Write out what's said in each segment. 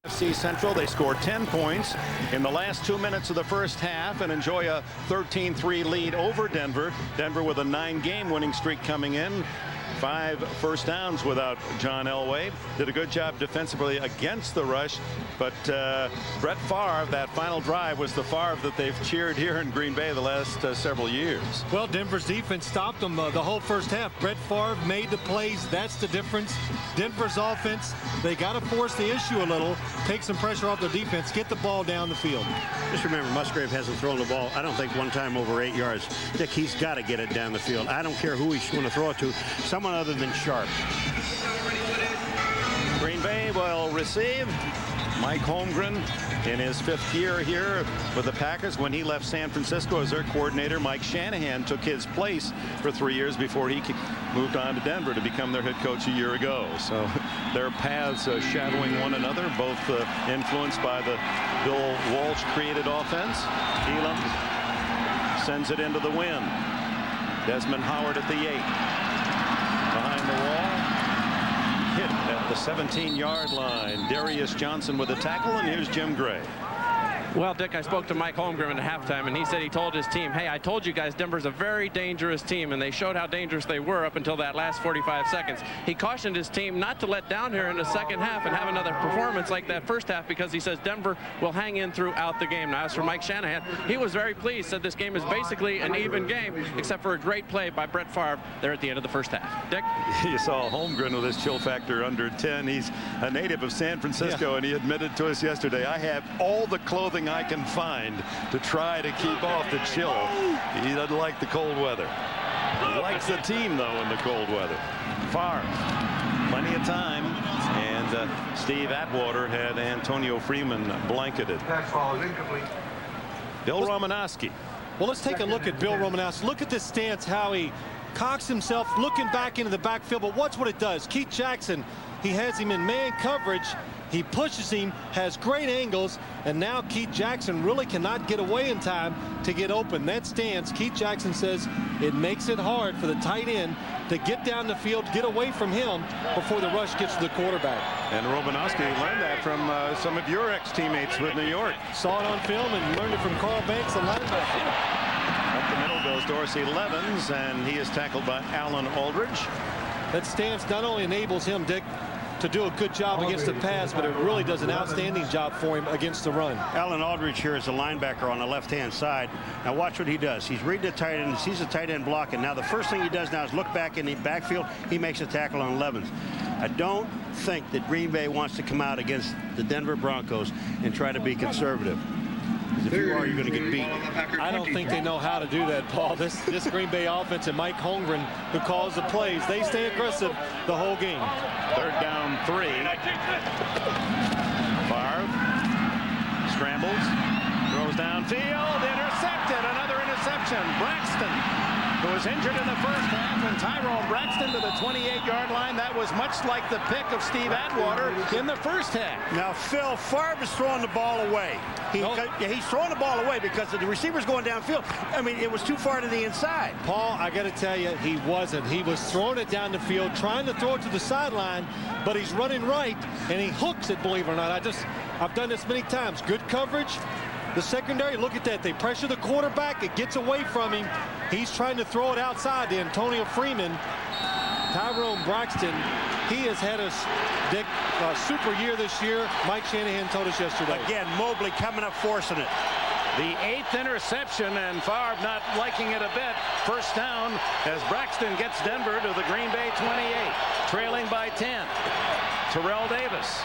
FC Central, they scored 10 points in the last 2 minutes of the first half and enjoy a 13-3 lead over Denver. Denver with a 9-game winning streak coming in. 5 first downs without John Elway. Did a good job defensively against the rush, but Brett Favre, that final drive was the Favre that they've cheered here in Green Bay the last several years. Well, Denver's defense stopped them the whole first half. Brett Favre made the plays. That's the difference. Denver's offense, they got to force the issue a little, take some pressure off their defense, get the ball down the field. Just remember, Musgrave hasn't thrown the ball, I don't think, one time over 8 yards. Dick, he's got to get it down the field. I don't care who he's going to throw it to. Someone other than Sharp. Green Bay will receive. Mike Holmgren in his 5th year here with the Packers. When he left San Francisco as their coordinator, Mike Shanahan took his place for 3 years before he moved on to Denver to become their head coach a year ago. So their paths shadowing one another, both influenced by the Bill Walsh created offense. Elam sends it into the wind. Desmond Howard at the 8. Behind the wall, hit at the 17-yard line. Darius Johnson with a tackle, and here's Jim Gray. Well, Dick, I spoke to Mike Holmgren at halftime, and he said he told his team, hey, I told you guys Denver's a very dangerous team, and they showed how dangerous they were up until that last 45 seconds. He cautioned his team not to let down here in the second half and have another performance like that first half, because he says Denver will hang in throughout the game. Now, as for Mike Shanahan, he was very pleased, said this game is basically an even game, except for a great play by Brett Favre there at the end of the first half. Dick? You saw Holmgren with his chill factor under 10. He's a native of San Francisco, and he admitted to us yesterday, I have all the clothing I can find to try to keep off the chill. He doesn't like the cold weather. He likes the team, though, in the cold weather. Favre, plenty of time, and Steve Atwater had Antonio Freeman blanketed. Bill Romanowski. Well, let's take a look at Bill Romanowski. Look at this stance, how he cocks himself, looking back into the backfield. But watch what it does. Keith Jackson, he has him in man coverage. He pushes him, has great angles, and now Keith Jackson really cannot get away in time to get open. That stance, Keith Jackson says, it makes it hard for the tight end to get down the field, get away from him before the rush gets to the quarterback. And Romanowski learned that from some of your ex-teammates with New York. Saw it on film and learned it from Carl Banks, the linebacker. Up the middle goes Dorsey Levens, and he is tackled by Alan Aldridge. That stance not only enables him, Dick, to do a good job against the pass, but it really does an outstanding job for him against the run. Alan Aldridge here is a linebacker on the left-hand side. Now watch what he does. He's reading the tight end, sees the tight end blocking. Now the first thing he does now is look back in the backfield. He makes a tackle on Levens. I don't think that Green Bay wants to come out against the Denver Broncos and try to be conservative. If you are, you're going to get beat. I don't think they know how to do that, Paul. This Green Bay offense and Mike Holmgren, who calls the plays, they stay aggressive the whole game. 3rd down 3. Favre scrambles, throws downfield, intercepted. Another interception. Braxton, who was injured in the first half, and Tyrone Braxton to the 28-yard line. That was much like the pick of Steve Atwater in the first half. Now, Phil, Favre is throwing the ball away. He's throwing the ball away because the receiver's going downfield. I mean, it was too far to the inside. Paul, I got to tell you, he wasn't. He was throwing it down the field, trying to throw it to the sideline, but he's running right, and he hooks it, believe it or not. I've done this many times. Good coverage. The secondary, look at that. They pressure the quarterback. It gets away from him. He's trying to throw it outside to Antonio Freeman. Tyrone Braxton, he has had a super year this year. Mike Shanahan told us yesterday. Again, Mobley coming up forcing it. The 8th interception, and Favre not liking it a bit. First down as Braxton gets Denver to the Green Bay 28, trailing by 10. Terrell Davis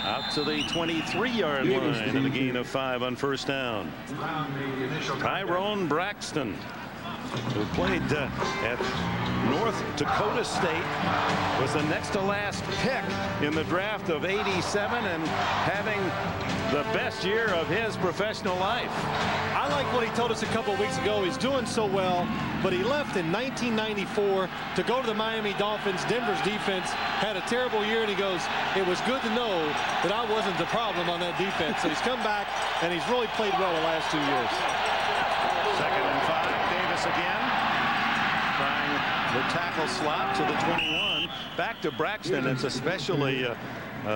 out to the 23-yard line and a gain of 5 on first down. Tyrone Braxton, who played at North Dakota State, was the next to last pick in the draft of '87 and having the best year of his professional life. I like what he told us a couple of weeks ago. He's doing so well, but he left in 1994 to go to the Miami Dolphins. Denver's defense had a terrible year, and he goes, it was good to know that I wasn't the problem on that defense. So he's come back, and he's really played well the last 2 years. 2nd and 5, Davis again, trying the tackle slot to the 21. Back to Braxton. It's especially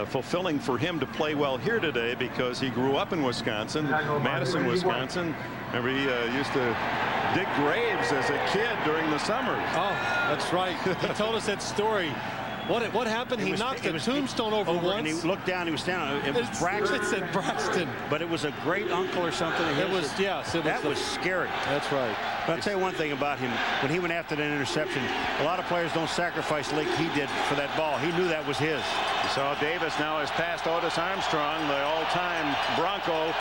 fulfilling for him to play well here today because he grew up in Wisconsin, Madison, Wisconsin. Remember, he used to dig graves as a kid during the summers. Oh, that's right. He told us that story. What happened? He knocked a tombstone over once. And he looked down. He was standing. It was Braxton. It said Braxton. But it was a great uncle or something. It was, yes. That was scary. That's right. But I'll tell you one thing about him. When he went after that interception, a lot of players don't sacrifice like he did for that ball. He knew that was his. You saw Davis now has passed Otis Armstrong, the all-time Bronco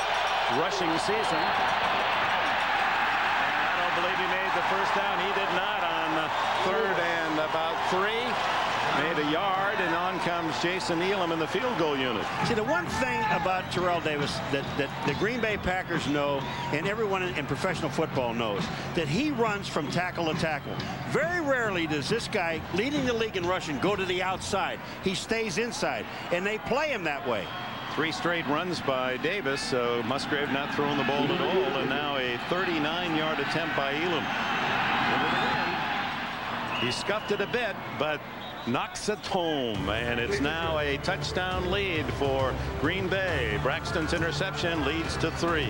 rushing season. And I don't believe he made the first down. He did not on 3rd and about 3. Made a yard, and on comes Jason Elam in the field goal unit. See, the one thing about Terrell Davis that the Green Bay Packers know, and everyone in professional football knows, that he runs from tackle to tackle. Very rarely does this guy, leading the league in rushing, go to the outside. He stays inside, and they play him that way. 3 straight runs by Davis, so Musgrave not throwing the ball at all, and now a 39-yard attempt by Elam. He scuffed it a bit, but knocks it home, and it's now a touchdown lead for Green Bay. Braxton's interception leads to 3.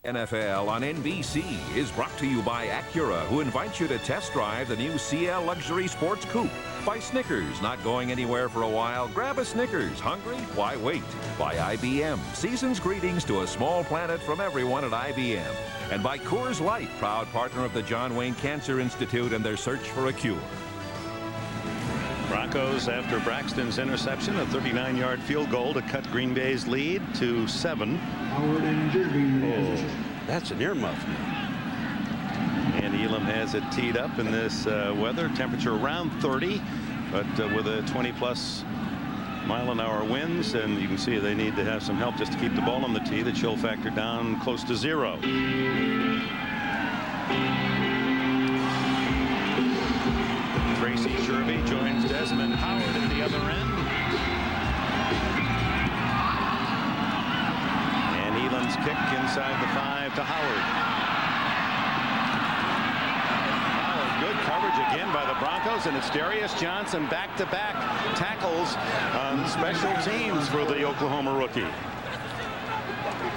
NFL on NBC is brought to you by Acura, who invites you to test drive the new CL Luxury Sports Coupe. By Snickers, not going anywhere for a while? Grab a Snickers. Hungry? Why wait? By IBM, season's greetings to a small planet from everyone at IBM. And by Coors Light, proud partner of the John Wayne Cancer Institute and their search for a cure. Broncos, after Braxton's interception, a 39-yard field goal to cut Green Bay's lead to 7. Oh, that's an earmuff. And Elam has it teed up in this weather. Temperature around 30, but with a 20-plus mile-an-hour winds, and you can see they need to have some help just to keep the ball on the tee. The chill factor down close to 0. Tracy Sherby joins Desmond Howard at the other end. And Elam's kick inside the 5 to Howard. Good coverage again by the Broncos, and it's Darius Johnson back-to-back tackles on special teams for the Oklahoma rookie.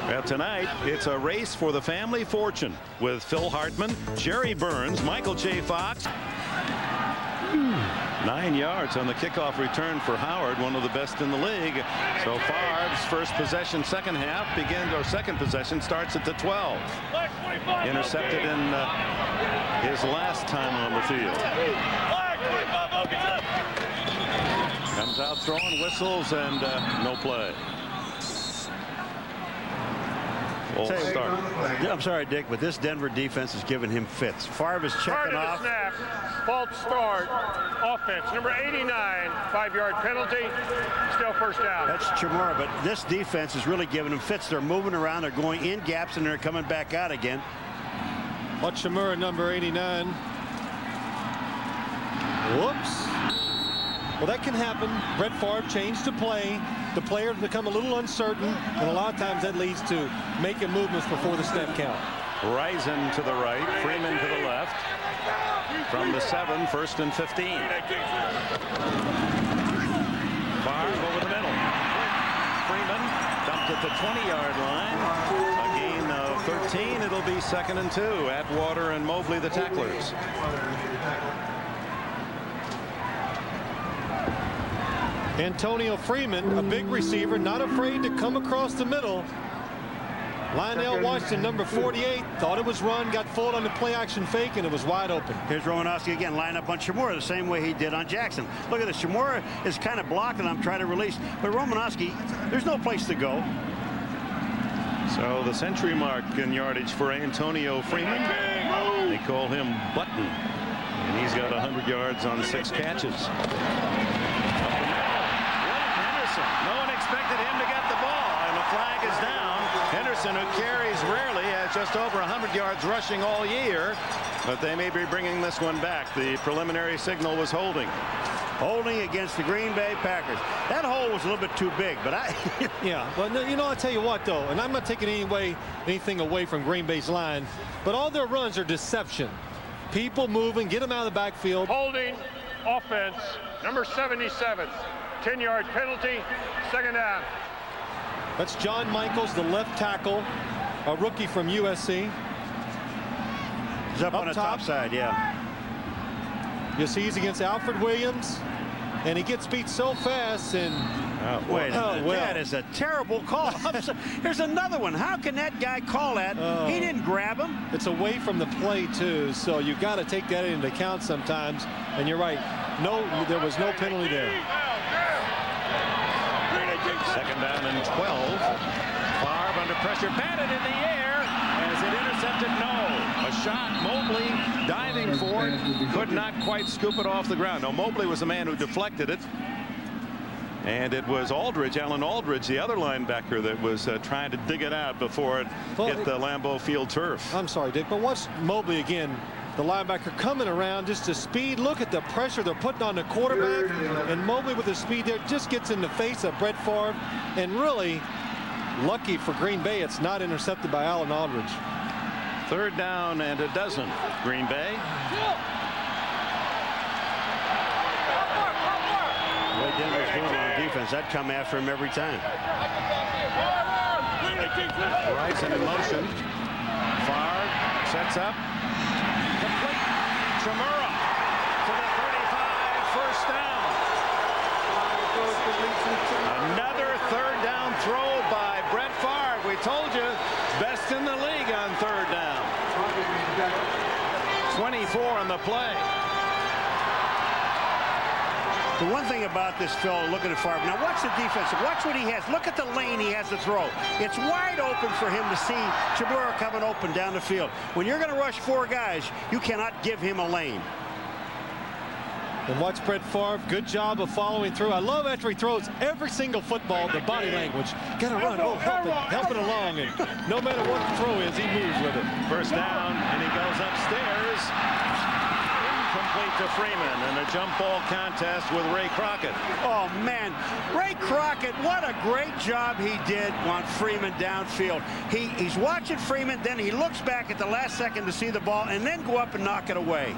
Well, tonight it's a race for the family fortune with Phil Hartman, Jerry Burns, Michael J. Fox. 9 yards on the kickoff return for Howard, one of the best in the league. So Favre's first possession, second possession starts at the 12. Intercepted in his last time on the field. Comes out throwing, whistles, and no play. Start. I'm sorry, Dick, but this Denver defense is giving him fits. Favre is checking off. Snap, false start, offense, number 89, 5-yard penalty, still first down. That's Chamorro, but this defense is really giving him fits. They're moving around, they're going in gaps, and they're coming back out again. Watch Chamorro, number 89. Whoops. Well, that can happen. Brett Favre changed the play. The players become a little uncertain, and a lot of times that leads to making movements before the snap count. Risen to the right, Freeman to the left. From the 7, 1st and 15. Favre over the middle. Freeman dumped at the 20-yard line. A gain of 13. It'll be 2nd and 2. Atwater and Mobley, the tacklers. Antonio Freeman, a big receiver, not afraid to come across the middle. Lionel Washington, number 48, thought it was run, got fooled on the play-action fake, and it was wide open. Here's Romanowski again, line up on Chamorro the same way he did on Jackson. Look at this. Chamorro is kind of blocked, and I'm trying to release. But Romanowski, there's no place to go. So the century mark in yardage for Antonio Freeman. They call him Button, and he's got 100 yards on 6 catches. No one expected him to get the ball, and the flag is down. Henderson, who carries rarely, has just over 100 yards rushing all year, but they may be bringing this one back. The preliminary signal was holding. Holding against the Green Bay Packers. That hole was a little bit too big, but yeah, but you know, I'll tell you what, though, and I'm not taking anything away from Green Bay's line, but all their runs are deception. People moving, get them out of the backfield. Holding, offense, number 77. 10-yard penalty, second down. That's John Michaels, the left tackle, a rookie from USC. He's up on the top side, yeah. You see he's against Alfred Williams, and he gets beat so fast. And wait a minute. That is a terrible call. There's another one. How can that guy call that? He didn't grab him. It's away from the play too, so you got to take that into account sometimes. And you're right. No, there was no penalty there. Second down and 12. Favre under pressure, batted in the air. As it intercepted, no. A shot, Mobley diving for it, could not quite scoop it off the ground. No, Mobley was the man who deflected it. And it was Aldridge, Alan Aldridge, the other linebacker, that was trying to dig it out before it hit the Lambeau Field turf. I'm sorry, Dick, but watch Mobley again. The linebacker coming around, just the speed. Look at the pressure they're putting on the quarterback. And Mobley with the speed there just gets in the face of Brett Favre. And really, lucky for Green Bay, it's not intercepted by Alan Aldridge. Third down and a dozen. Green Bay. The way Denver's doing on defense, I'd come after him every time. Bryson in motion. Favre sets up. Complete. Chimura to the 35. First down. Another third down throw by Brett Favre. We told you, best in the league on third down. 24 on the play. The one thing about this, Phil, looking at Favre, now watch the defense. Watch what he has. Look at the lane he has to throw. It's wide open for him to see Chimura coming open down the field. When you're going to rush four guys, you cannot give him a lane. And watch Brett Favre. Good job of following through. I love after he throws every single football, the body language. Got to run. Oh, help it along. And no matter what the throw is, he moves with it. First down, and he goes upstairs. Incomplete to Freeman, and a jump ball contest with Ray Crockett. Oh, man. Ray Crockett, what a great job he did on Freeman downfield. He's watching Freeman, then he looks back at the last second to see the ball, and then go up and knock it away.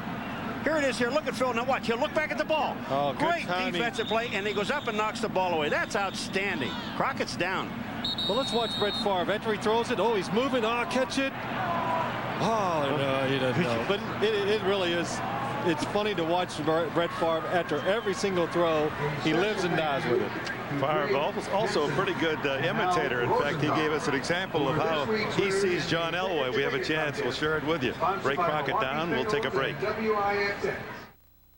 Here it is here. Look at Phil. Now watch. He'll look back at the ball. Oh, great defensive play, and he goes up and knocks the ball away. That's outstanding. Crockett's down. Well, let's watch Brett Favre. After he throws it, oh, he's moving. Oh, catch it. Oh, no, he doesn't know. But it really is. It's funny to watch Brett Favre after every single throw. He lives and dies with it. Favre also a pretty good imitator. In fact, he gave us an example of how he sees John Elway. We have a chance. We'll share it with you. Ray Crockett down. We'll take a break.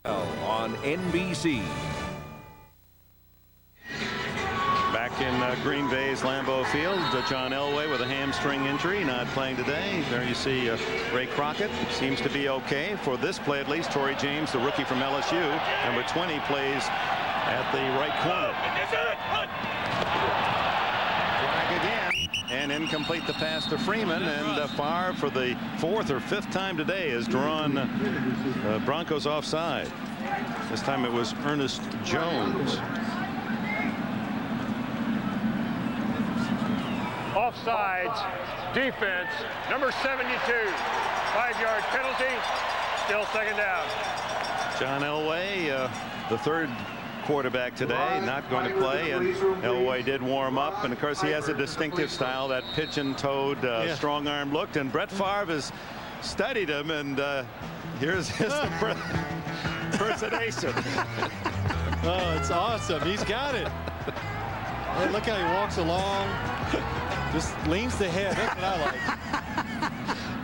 On NBC. Back in Green Bay's Lambeau Field, John Elway with a hamstring injury, not playing today. There you see Ray Crockett. Seems to be okay for this play at least. Torrey James, the rookie from LSU, number 20, plays at the right corner. Flag again, and incomplete the pass to Freeman, and Favre for the fourth or fifth time today has drawn Broncos offside. This time it was Ernest Jones. Offsides, defense, number 72, 5-yard penalty, still second down. John Elway, the third quarterback today, not going to play, and Elway did warm up, and of course he has a distinctive style, that pigeon-toed, strong-arm look, and Brett Favre has studied him, and here's his impersonation. Oh, it's awesome. He's got it. Hey, look how he walks along. Just leans the head. That's what I like.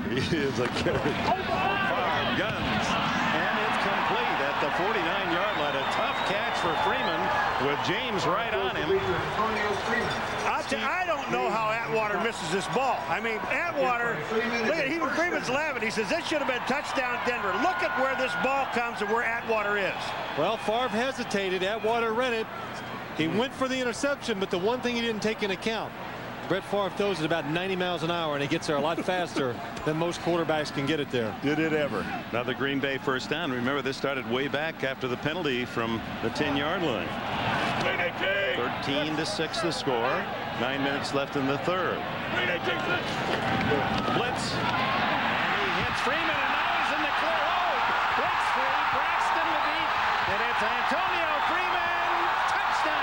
He is a carrot. Favre guns. And it's complete at the 49-yard line. A tough catch for Freeman with James right on him. I don't know how Atwater misses this ball. I mean, Atwater, look at even Freeman's laughing. He says this should have been touchdown Denver. Look at where this ball comes and where Atwater is. Well, Favre hesitated. Atwater read it. He went for the interception, but the one thing he didn't take into account, Brett Favre throws it about 90 miles an hour, and he gets there a lot faster than most quarterbacks can get it there. Did it ever. Another Green Bay first down. Remember, this started way back after the penalty from the 10-yard line. 13-6 the score. 9 minutes left in the third. Blitz. And he hits Freeman, and now he's in the clear. Oh, breaks free. Braxton to beat. And it's Antonio Freeman. Touchdown.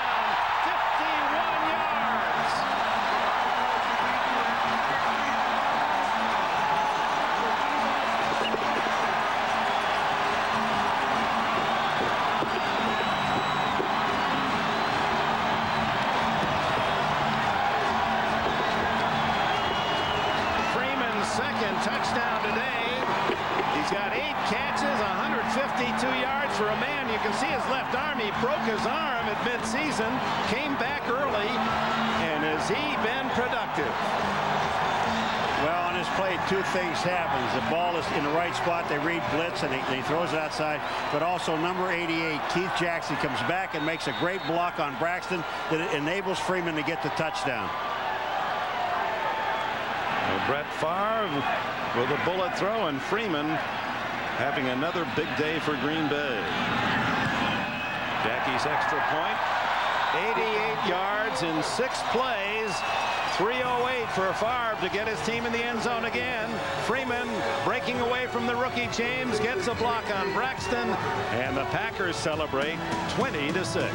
touchdown today. He's got 8 catches, 152 yards for a man. You can see his left arm. He broke his arm at midseason, came back early, and has he been productive? Well, on this play, 2 things happen. The ball is in the right spot. They read blitz, and he throws it outside. But also number 88, Keith Jackson, comes back and makes a great block on Braxton that enables Freeman to get the touchdown. Brett Favre with a bullet throw, and Freeman having another big day for Green Bay. Jacke's extra point. 88 yards in 6 plays. 3:08 for Favre to get his team in the end zone again. Freeman breaking away from the rookie James, gets a block on Braxton, and the Packers celebrate 20-6.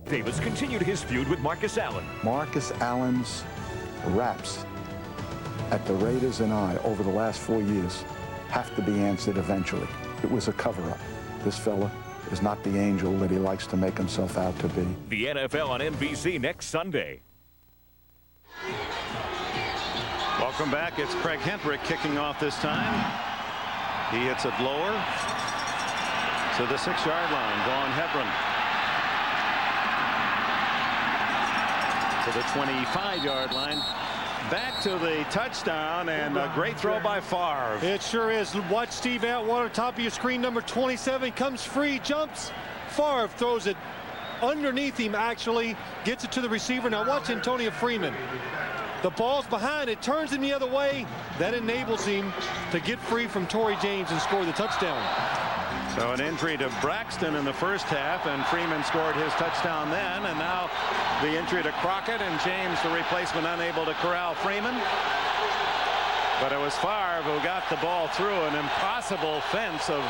Davis continued his feud with Marcus Allen. Marcus Allen's raps at the Raiders and I over the last 4 years have to be answered eventually. It was a cover-up. This fella is not the angel that he likes to make himself out to be. The NFL on NBC next Sunday. Welcome back. It's Craig Hendrick kicking off this time. He hits it lower to the 6-yard line. Vaughn Hebron to the 25-yard line. Back to the touchdown, and a great throw by Favre. It sure is. Watch Steve Atwater, top of your screen, number 27. He comes free, jumps. Favre throws it underneath him, actually. Gets it to the receiver. Now watch Antonio Freeman. The ball's behind. It turns him the other way. That enables him to get free from Torrey James and score the touchdown. So an injury to Braxton in the first half, and Freeman scored his touchdown then, and now the injury to Crockett, and James, the replacement, unable to corral Freeman. But it was Favre who got the ball through an impossible fence of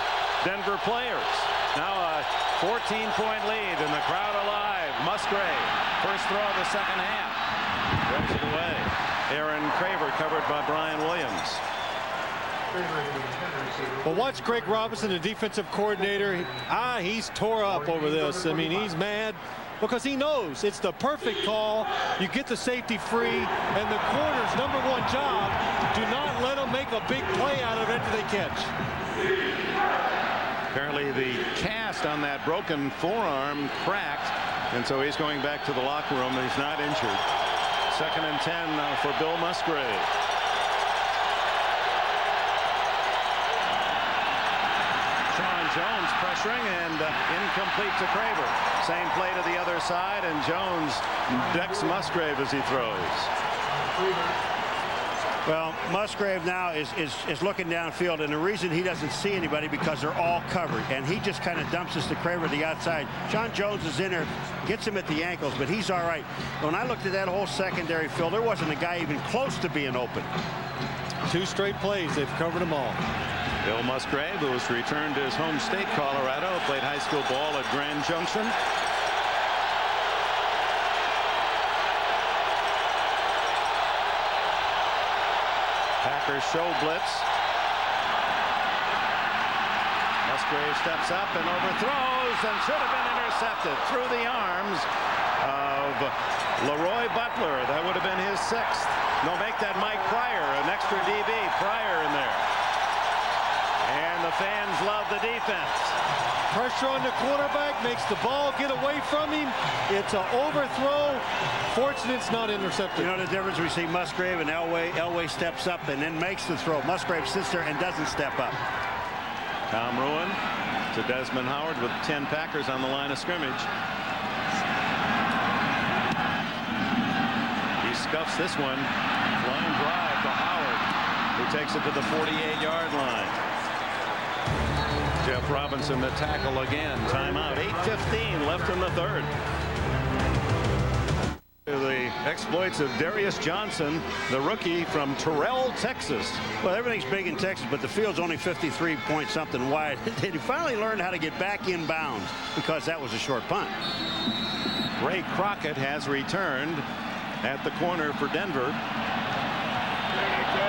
Denver players. Now a 14-point lead, and the crowd alive. Musgrave, first throw of the second half. Throws it away. Aaron Craver covered by Brian Williams. Well, watch Greg Robinson, the defensive coordinator. He's tore up over this. I mean, he's mad because he knows it's the perfect call. You get the safety free, and the corner's #1 job, do not let them make a big play out of it after they catch. Apparently the cast on that broken forearm cracked, and so he's going back to the locker room. He's not injured. 2nd and 10 now for Bill Musgrave. Jones pressuring, and incomplete to Craver. Same play to the other side, and Jones decks Musgrave as he throws. Well, Musgrave now is looking downfield, and the reason he doesn't see anybody because they're all covered, and he just kind of dumps this to Craver to the outside. John Jones is in there, gets him at the ankles, but he's all right. When I looked at that whole secondary field, there wasn't a guy even close to being open. 2 straight plays, they've covered them all. Bill Musgrave, who has returned to his home state, Colorado, played high school ball at Grand Junction. Packers show blitz. Musgrave steps up and overthrows, and should have been intercepted through the arms of Leroy Butler. That would have been his 6th. No, make that Mike Pryor, an extra DB. Pryor in there. And the fans love the defense. Pressure on the quarterback makes the ball get away from him. It's an overthrow. Fortunate it's not intercepted. You know the difference we see Musgrave and Elway. Elway steps up and then makes the throw. Musgrave sits there and doesn't step up. Tom Ruin to Desmond Howard with 10 Packers on the line of scrimmage. He scuffs this one. Line drive to Howard, who takes it to the 48-yard line. Jeff Robinson the tackle again. Timeout. 8:15 left in the 3rd. The exploits of Darius Johnson, the rookie from Terrell, Texas. Well, everything's big in Texas, but the field's only 53 point something wide. They finally learned how to get back in bounds because that was a short punt. Ray Crockett has returned at the corner for Denver.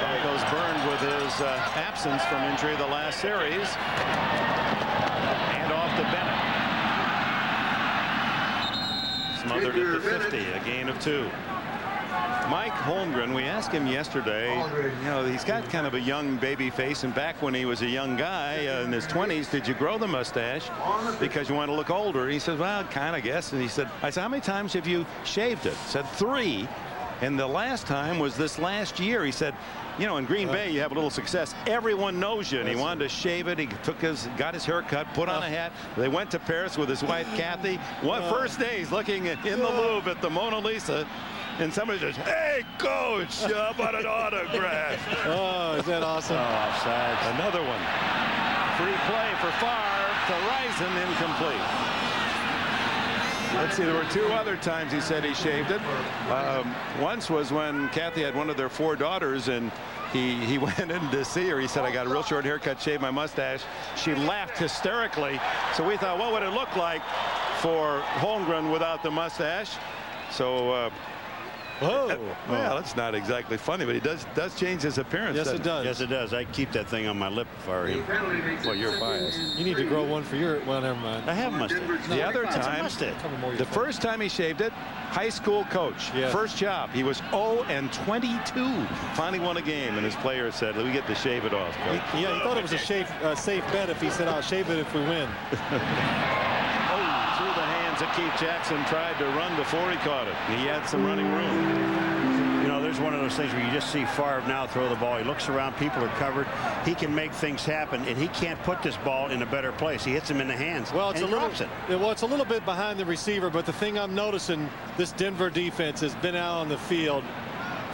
Broncos burned with his absence from injury the last series. And off to Bennett. Smothered at the 50, a gain of 2. Mike Holmgren, we asked him yesterday, you know, he's got kind of a young baby face, and back when he was a young guy in his 20s, did you grow the mustache because you want to look older? He said, well, kind of guess. And he said, I said, how many times have you shaved it? He said 3. And the last time was this last year. He said, you know, in Green Bay, you have a little success. Everyone knows you, and he wanted to shave it. He got his hair cut, put on a hat. They went to Paris with his wife, Kathy. First day, he's looking in the Louvre at the Mona Lisa, and somebody says, hey, coach, how about an autograph? Oh, is that awesome? Oh, offside. Another one. Free play for Favre to Risen, incomplete. Let's see, there were 2 other times he said he shaved it. Once was when Kathy had one of their 4 daughters, and he went in to see her. He said, I got a real short haircut, shaved my mustache. She laughed hysterically. So we thought, what would it look like for Holmgren without the mustache? So well, it's not exactly funny, but he does change his appearance. Yes, it does. Yes, it does. I'd keep that thing on my lip if I were him. Well, you're biased. You need to grow one for your, well, never mind. I have a mustache. The other time, the first time he shaved it, high school coach, first job, he was 0-22. Finally won a game, and his players said, we get to shave it off, coach. Yeah, he thought it was a safe bet if he said, I'll shave it if we win. Through the hands of Keith Jackson, tried to run before he caught it. He had some running room. You know, there's one of those things where you just see Favre now throw the ball. He looks around, people are covered. He can make things happen, and he can't put this ball in a better place. He hits him in the hands. Well, it's a little bit behind the receiver, but the thing I'm noticing, this Denver defense has been out on the field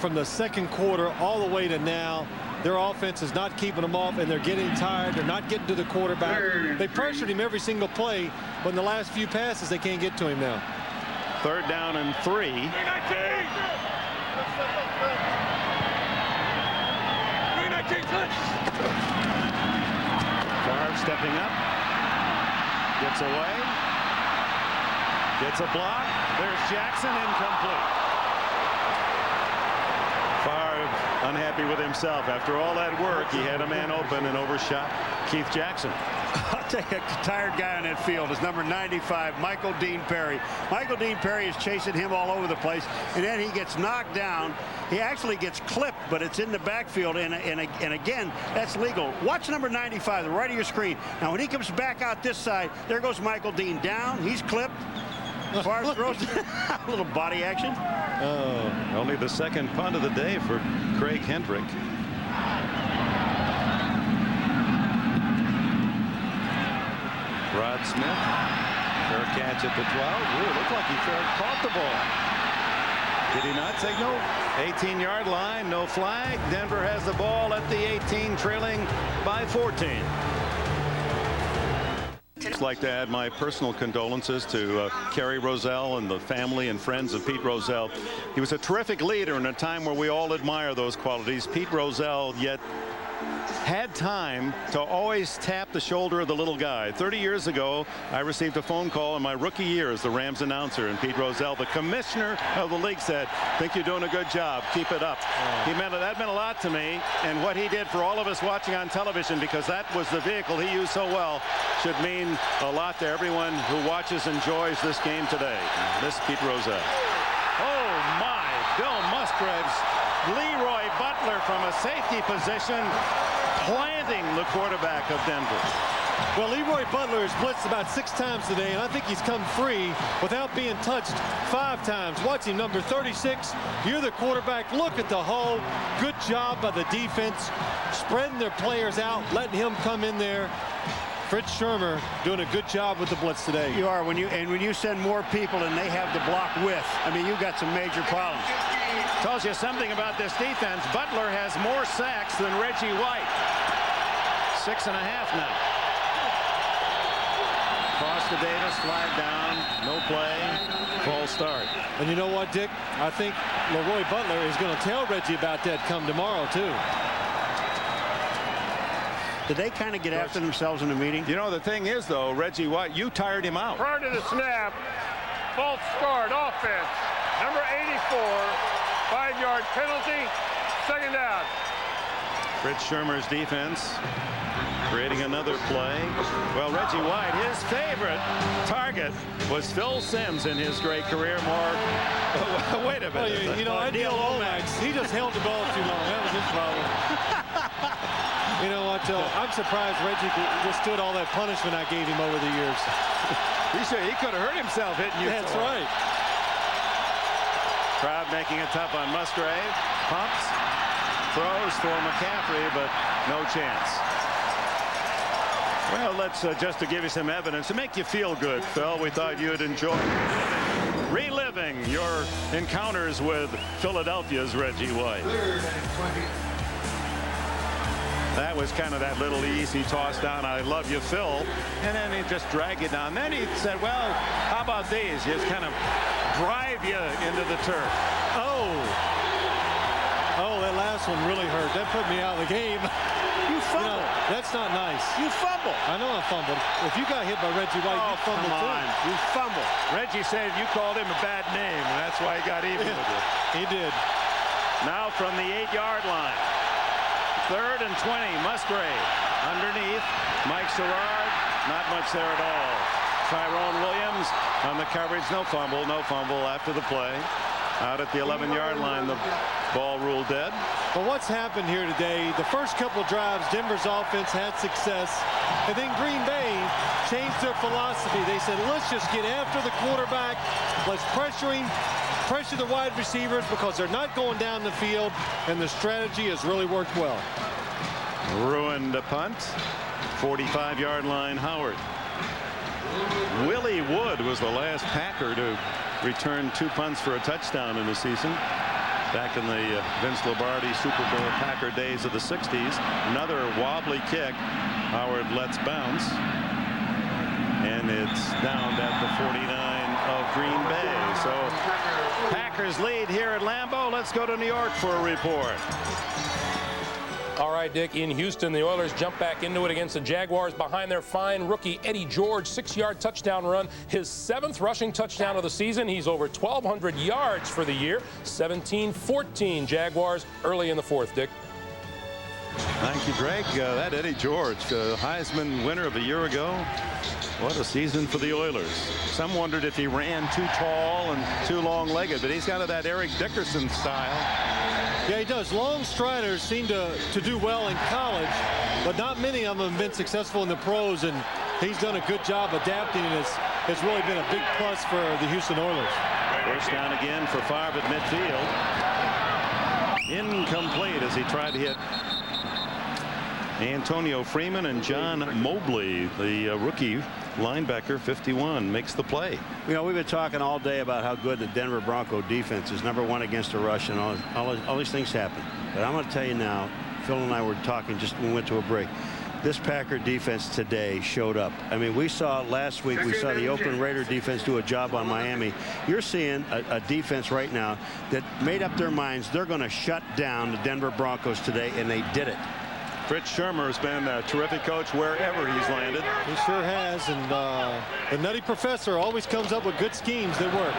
from the second quarter all the way to now. Their offense is not keeping them off, and they're getting tired. They're not getting to the quarterback. They pressured him every single play, but in the last few passes, they can't get to him now. 3rd down and 3. Favre stepping up. Gets away. Gets a block. There's Jackson, incomplete. Favre unhappy with himself. After all that work, he had a man open and overshot Keith Jackson. I'll tell you, a tired guy on that field is number 95, Michael Dean Perry. Michael Dean Perry is chasing him all over the place, and then he gets knocked down. He actually gets clipped, but it's in the backfield, and again, that's legal. Watch number 95, the right of your screen. Now, when he comes back out this side, there goes Michael Dean down. He's clipped. Favre throws a little body action. Only the 2nd punt of the day for Craig Hendrick. Rod Smith, fair catch at the 12. Ooh, looked like he caught the ball. Did he not signal? 18-yard line, no flag. Denver has the ball at the 18, trailing by 14. I'd like to add my personal condolences to Kerry Rozelle and the family and friends of Pete Rozelle. He was a terrific leader in a time where we all admire those qualities. Pete Rozelle yet had time to always tap the shoulder of the little guy. 30 years ago, I received a phone call in my rookie year as the Rams announcer, and Pete Rozelle, the commissioner of the league, said, think you're doing a good job. Keep it up. That meant a lot to me, and what he did for all of us watching on television, because that was the vehicle he used so well, should mean a lot to everyone who watches and enjoys this game today. This is Pete Rozelle. Oh, my. Bill Musgrave's Leroy Butler from a safety position, planting the quarterback of Denver. Well, Leroy Butler has blitzed about 6 times today, and I think he's come free without being touched 5 times. Watch him, number 36. You're the quarterback. Look at the hole. Good job by the defense, spreading their players out, letting him come in there. Fritz Shermer doing a good job with the blitz today. You are. When you send more people and they have the block with, I mean, you got some major problems. Tells you something about this defense. Butler has more sacks than Reggie White. 6.5 now. Cross to Davis, flag down, no play, false start. And you know what, Dick? I think Leroy Butler is going to tell Reggie about that come tomorrow, too. Did they kind of get after themselves in the meeting? You know, the thing is, though, Reggie White, you tired him out. Prior to the snap, false start, offense. Number 84, 5-yard penalty, 2nd down. Fritz Shermer's defense creating another play. Well, Reggie White, his favorite, target was Phil Simms in his great career. Wait a minute. Well, you know, Neil Lomax, he just held the ball too long. That was his problem. You know what? I'm surprised Reggie withstood all that punishment I gave him over the years. He could have hurt himself hitting you. That's right. Crowd making it tough on Musgrave. Pumps. Throws for McCaffrey, but no chance. Well, let's just to give you some evidence to make you feel good, Phil. We thought you'd enjoy reliving your encounters with Philadelphia's Reggie White. That was kind of that little easy toss down. I love you, Phil. And then he just dragged it down. Then he said, well, how about these? Just kind of drive you into the turf. Oh, that last one really hurt. That put me out of the game. You fumble. You know, that's not nice. You fumble. I know I fumbled. If you got hit by Reggie White, you fumbled too. You fumble. Reggie said you called him a bad name, and that's why he got even with you. He did. Now from the 8-yard line. 3rd and 20. Musgrave underneath. Mike Sherrard. Not much there at all. Tyrone Williams on the coverage. No fumble. No fumble after the play. Out at the 11-yard line, the ball ruled dead. But what's happened here today, the first couple drives, Denver's offense had success. And then Green Bay changed their philosophy. They said, let's just get after the quarterback. Let's pressure the wide receivers because they're not going down the field. And the strategy has really worked well. Ruined a punt. 45-yard line, Howard. Willie Wood was the last Packer to return 2 punts for a touchdown in the season. Back in the Vince Lombardi Super Bowl Packer days of the 60s. Another wobbly kick. Howard lets bounce. And it's down at the 49 of Green Bay. So Packers lead here at Lambeau. Let's go to New York for a report. All right, Dick, in Houston, the Oilers jump back into it against the Jaguars behind their fine rookie Eddie George. 6-yard touchdown run, his 7th rushing touchdown of the season. He's over 1,200 yards for the year. 17-14 Jaguars early in the 4th, Dick. Thank you, Greg. That Eddie George, Heisman winner of a year ago. What a season for the Oilers. Some wondered if he ran too tall and too long-legged, but he's got that Eric Dickerson style. Yeah, he does. Long striders seem to do well in college, but not many of them have been successful in the pros, and he's done a good job adapting, and it's really been a big plus for the Houston Oilers. First down again for Favre at midfield. Incomplete as he tried to hit Antonio Freeman, and John Mobley, the rookie linebacker, 51, makes the play. You know, we've been talking all day about how good the Denver Bronco defense is, #1 against the rush, and all these things happen. But I'm going to tell you now, Phil and I were talking just when we went to a break. This Packer defense today showed up. I mean, we saw last week, we saw the Oakland Raider defense do a job on Miami. You're seeing a defense right now that made up their minds. They're going to shut down the Denver Broncos today, and they did it. Fritz Shermer has been a terrific coach wherever he's landed. He sure has, and the Nutty Professor always comes up with good schemes that work.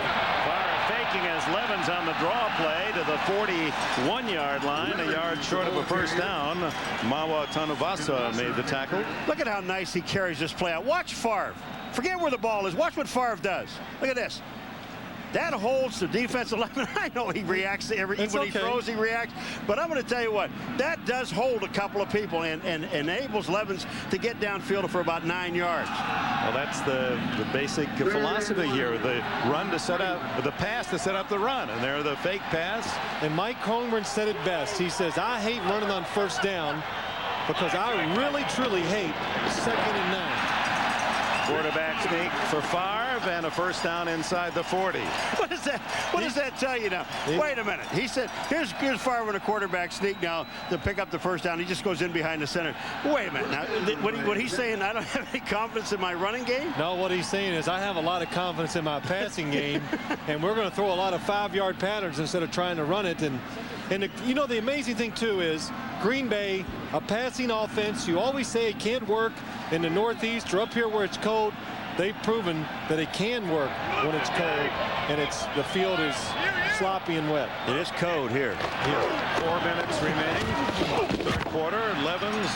Favre faking as Levens on the draw play to the 41-yard line, a yard short of a first down. Mawa Tanuvasa made the tackle. Look at how nice he carries this play out. Watch Favre. Forget where the ball is. Watch what Favre does. Look at this. That holds the defensive lineman. I know he reacts to when he throws, he reacts. But I'm going to tell you what, that does hold a couple of people and enables Levens to get downfield for about 9 yards. Well, that's the basic philosophy here. The run to set up, the pass to set up the run. And there the fake pass. And Mike Holmgren said it best. He says, I hate running on first down because I really, truly hate 2nd and 9. Quarterback sneak for Favre and a first down inside the 40. What is that? What does that tell you now? Wait a minute. He said, here's Favre with a quarterback sneak now to pick up the first down. He just goes in behind the center. Wait a minute. Now, what he's saying, I don't have any confidence in my running game? No, what he's saying is I have a lot of confidence in my passing game, and we're going to throw a lot of 5-yard patterns instead of trying to run it. And you know, the amazing thing, too, is Green Bay, a passing offense, you always say it can't work in the Northeast or up here where it's cold. They've proven that it can work when it's cold, and the field is sloppy and wet. It is cold here. 4 minutes remaining. 3rd quarter. Levens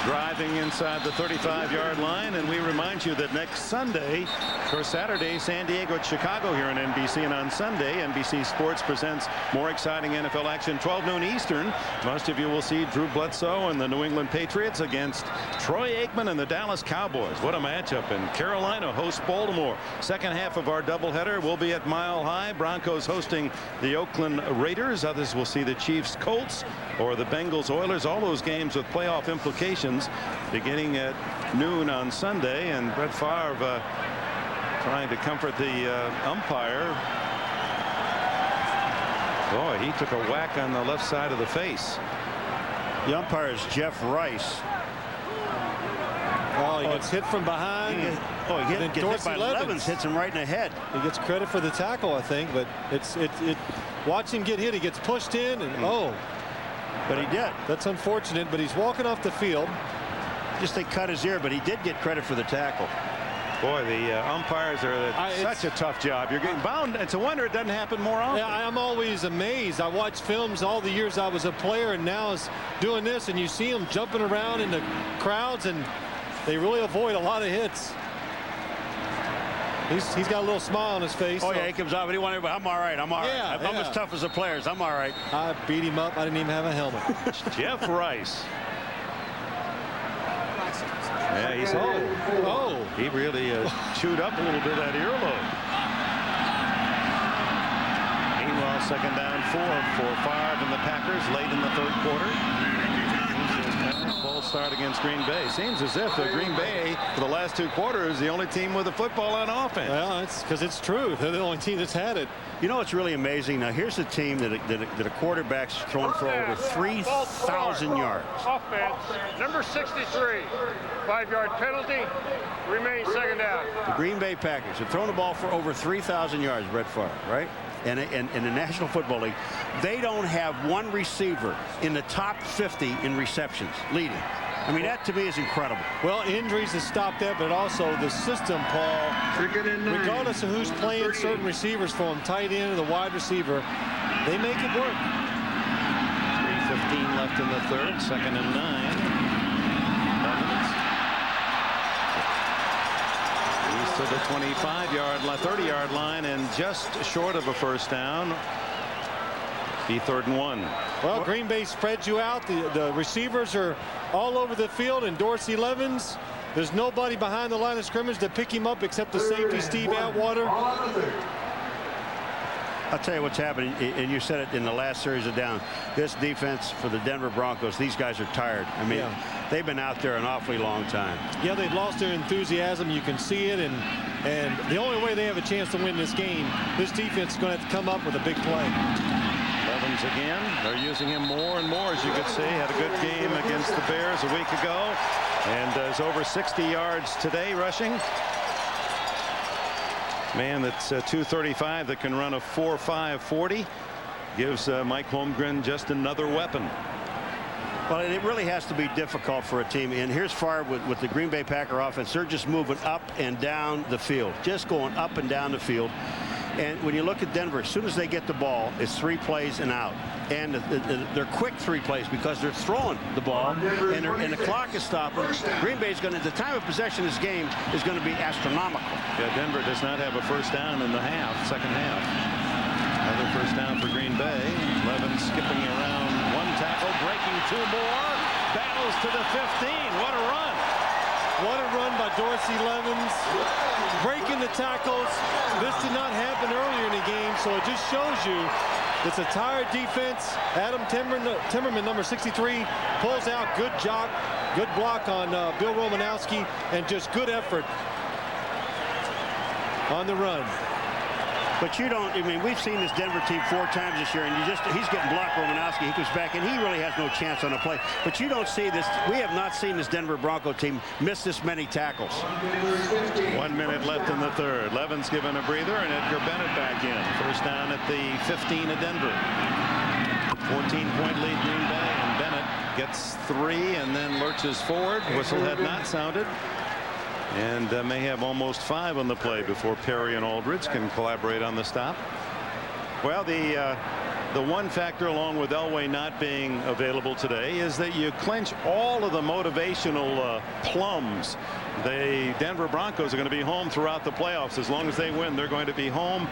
driving inside the 35-yard line. And we remind you that next Sunday, or Saturday, San Diego at Chicago here on NBC. And on Sunday, NBC Sports presents more exciting NFL action, 12 noon Eastern. Most of you will see Drew Bledsoe and the New England Patriots against Troy Aikman and the Dallas Cowboys. What a matchup. And Carolina hosts Baltimore. Second half of our doubleheader will be at Mile High. Broncos hosting the Oakland Raiders. Others will see the Chiefs Colts or the Bengals Oilers. All those games with playoff implications beginning at noon on Sunday. And Brett Favre trying to comfort the umpire. Boy, he took a whack on the left side of the face. The umpire is Jeff Rice. Oh, he gets hit from behind. He gets hit by Levens, hits him right in the head. He gets credit for the tackle, I think, but watch him get hit. He gets pushed in, and but he did. That's unfortunate, but he's walking off the field. Just they cut his ear, but he did get credit for the tackle. Boy, the umpires are such a tough job. You're getting bound. It's a wonder it doesn't happen more often. Yeah, I'm always amazed. I watch films all the years I was a player, and now is doing this, and you see him jumping around in the crowds, and they really avoid a lot of hits. He's got a little smile on his face. Oh, yeah, he comes out, but he wants everybody, I'm all right, I'm all right. Yeah, I'm as tough as the players, I'm all right. I beat him up. I didn't even have a helmet. Jeff Rice. Yeah, he's he really chewed up a little bit of that earlobe. Meanwhile, second down 4 for Favre and the Packers late in the third quarter. Full start against Green Bay. Seems as if Green Bay, for the last 2 quarters, the only team with the football on offense. Well, it's because it's true. They're the only team that's had it. You know what's really amazing? Now, here's a team that a quarterback's thrown for over 3,000 yards. Offense, number 63. 5-yard penalty. Remains second down. The Green Bay Packers have thrown the ball for over 3,000 yards, Brett Favre, right? And in the National Football League, they don't have one receiver in the top 50 in receptions leading. I mean, that to me is incredible. Well, injuries have stopped that, but also the system, Paul, regardless of who's playing certain receivers for them, tight end or the wide receiver, they make it work. 3:15 left in the third, second and 9. He's to the 30-yard line, and just short of a first down. Be 3rd and 1. Well, Green Bay spreads you out. The receivers are all over the field, and Dorsey Levens, there's nobody behind the line of scrimmage to pick him up except the safety, Steve Atwater. I'll tell you what's happening, and you said it in the last series of down. This defense for the Denver Broncos, these guys are tired. I mean, they've been out there an awfully long time. Yeah, they've lost their enthusiasm. You can see it, and the only way they have a chance to win this game, this defense is going to have to come up with a big play. Levens again. They're using him more and more, as you could see. Had a good game against the Bears a week ago, and is over 60 yards today rushing. Man that's 235 that can run a 4.5 40 gives Mike Holmgren just another weapon. Well, it really has to be difficult for a team. And here's Favre with the Green Bay Packer offense. They're just moving up and down the field, just going up and down the field. And when you look at Denver, as soon as they get the ball, it's 3 plays and out. And they're quick 3 plays because they're throwing the ball, and the clock is stopping. Green Bay's going to, the time of possession of this game is going to be astronomical. Yeah, Denver does not have a first down in the second half. Another first down for Green Bay. Levens skipping around 1 tackle, breaking 2 more. Battles to the 15. What a run. What a run by Dorsey Levens, breaking the tackles. This did not happen earlier in the game, so it just shows you it's a tired defense. Adam Timmerman, number 63, pulls out. Good job, good block on Bill Romanowski, and just good effort on the run. But you don't, I mean, we've seen this Denver team 4 times this year, and he's getting blocked, Romanowski. He comes back, and he really has no chance on a play. But you don't see this, we have not seen this Denver Bronco team miss this many tackles. 1 minute left in the third. Levens given a breather, and Edgar Bennett back in. First down at the 15 of Denver. 14-point lead Green Bay, and Bennett gets 3 and then lurches forward. Whistle had not sounded. And may have almost 5 on the play before Perry and Aldridge can collaborate on the stop. Well, the the one factor, along with Elway not being available today, is that you clinch all of the motivational plums. The Denver Broncos are going to be home throughout the playoffs. As long as they win, they're going to be home.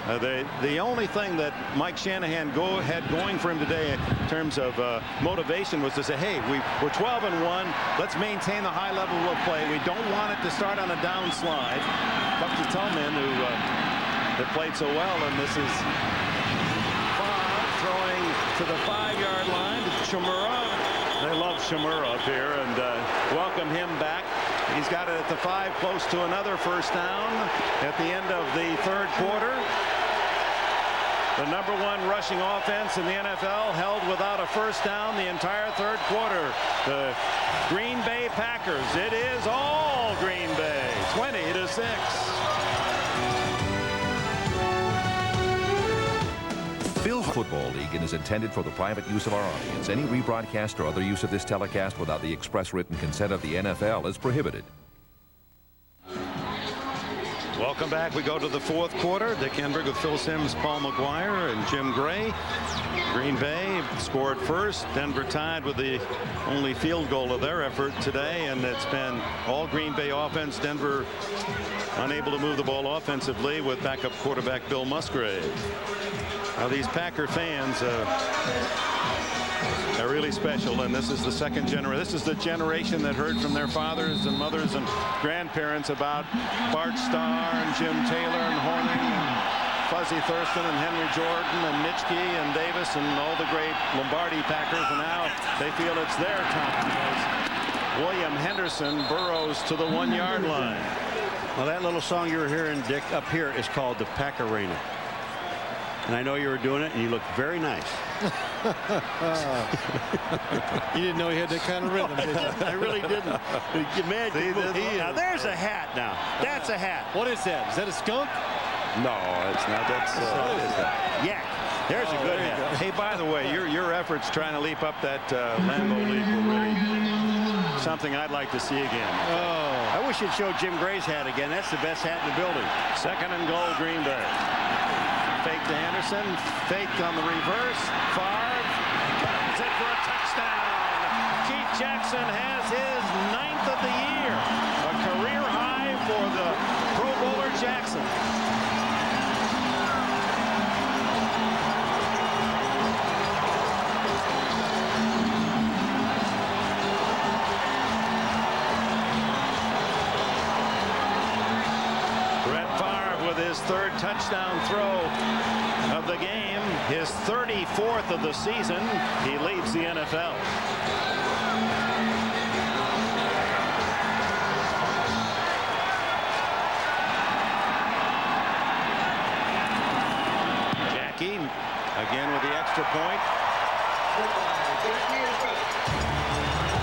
The only thing that Mike Shanahan had going for him today in terms of motivation was to say, hey, we're 12-1. Let's maintain the high level of play. We don't want it to start on a downslide. Tough to tell men who that played so well. And this is Favre throwing to the 5-yard line to Shimura. They love Shimura up here and welcome him back. He's got it at the 5, close to another first down at the end of the third quarter. The #1 rushing offense in the NFL held without a first down the entire third quarter. The Green Bay Packers. It is all Green Bay, 20-6. Football League and is intended for the private use of our audience. Any rebroadcast or other use of this telecast without the express written consent of the NFL is prohibited. Welcome back. We go to the fourth quarter. Dick Enberg with Phil Simms, Paul McGuire, and Jim Gray. Green Bay scored first. Denver tied with the only field goal of their effort today, and it's been all Green Bay offense. Denver unable to move the ball offensively with backup quarterback Bill Musgrave. Now these Packer fans are really special, and this is the second generation. This is the generation that heard from their fathers and mothers and grandparents about Bart Starr and Jim Taylor and Horning and Fuzzy Thurston and Henry Jordan and Nitschke and Davis and all the great Lombardi Packers, and now they feel it's their time as William Henderson burrows to the 1-yard line. Well, that little song you were hearing, Dick, up here is called the Pack-A-Rana. And I know you were doing it, and you look very nice. You didn't know he had that kind of rhythm, did you? I really didn't. Man, now there's a hat now. That's a hat. What is that? Is that a skunk? No, it's not. That's what is that? Yak. There's a good hat. Hey, by the way, your efforts trying to leap up that Lambeau leap were really something I'd like to see again. Oh, I wish you'd show Jim Gray's hat again. That's the best hat in the building. 2nd and goal, Green Bay. Fake to Anderson, faked on the reverse. Favre is it for a touchdown. Keith Jackson has his 9th of the year. A career high for the Pro Bowler Jackson. Brett Favre with his 3rd touchdown throw of the game, his 34th of the season. He leads the NFL. Jacke again with the extra point.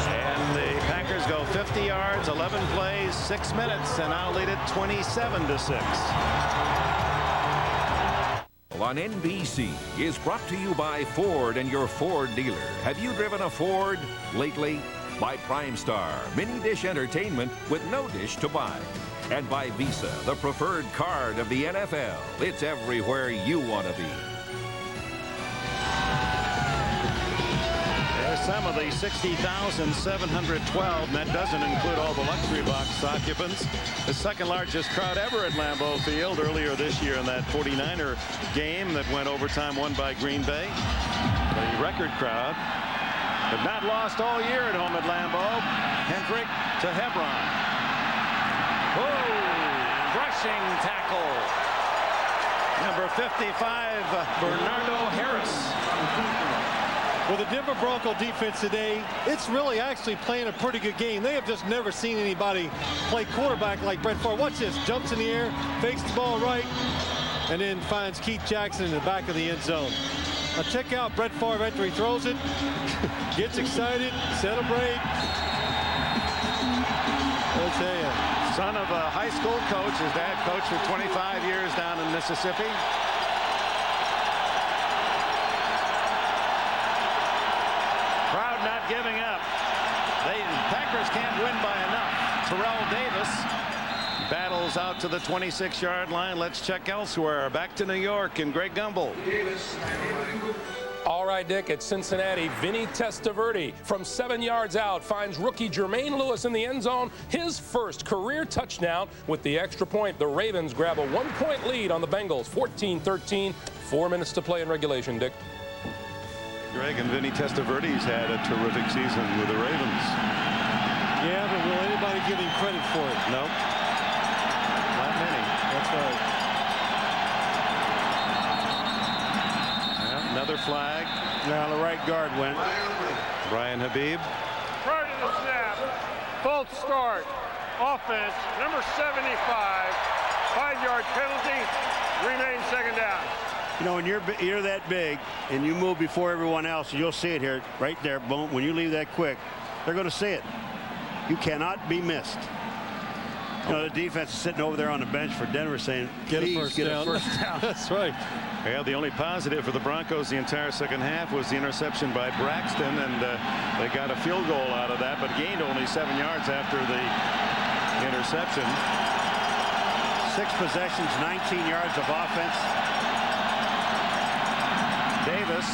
And the Packers go 50 yards, 11 plays, 6 minutes, and now lead it 27-6. On NBC is brought to you by Ford and your Ford dealer. Have you driven a Ford lately? By Prime Star, mini dish entertainment with no dish to buy. And by Visa, the preferred card of the NFL. It's everywhere you want to be. There's some of the 60,712, and that doesn't include all the luxury box occupants. The 2nd largest crowd ever at Lambeau Field earlier this year in that 49er game that went overtime, won by Green Bay. The record crowd, but not lost all year at home at Lambeau. Hendrick to Hebron. Whoa! Rushing tackle. Number 55, Bernardo Harris. Well, the Denver Bronco defense today, it's really actually playing a pretty good game. They have just never seen anybody play quarterback like Brett Favre. Watch this. Jumps in the air, fakes the ball right, and then finds Keith Jackson in the back of the end zone. Now check out Brett Favre after he throws it. Gets excited, celebrate. I'll tell you. Son of a high school coach. His dad coached for 25 years down in Mississippi. Crowd not giving up. The Packers can't win by enough. Terrell Davis battles out to the 26-yard line. Let's check elsewhere. Back to New York and Greg Gumbel. All right, Dick, at Cincinnati, Vinny Testaverde from 7 yards out finds rookie Jermaine Lewis in the end zone, his first career touchdown with the extra point. The Ravens grab a 1-point lead on the Bengals, 14-13, 4 minutes to play in regulation, Dick. Greg, and Vinny Testaverde's had a terrific season with the Ravens. Yeah, but will anybody give him credit for it? No. Not many. That's right. Another flag. Now the right guard went. Brian Habib. Prior to the snap, false start. Offense, number 75. 5-yard penalty. Remains second down. You know, when you're that big and you move before everyone else, you'll see it here, right there. Boom. When you leave that quick, they're going to see it. You cannot be missed. You know, the defense is sitting over there on the bench for Denver saying, please get a first down. That's right. Yeah, the only positive for the Broncos the entire second half was the interception by Braxton, and they got a field goal out of that, but gained only 7 yards after the interception. 6 possessions, 19 yards of offense. Davis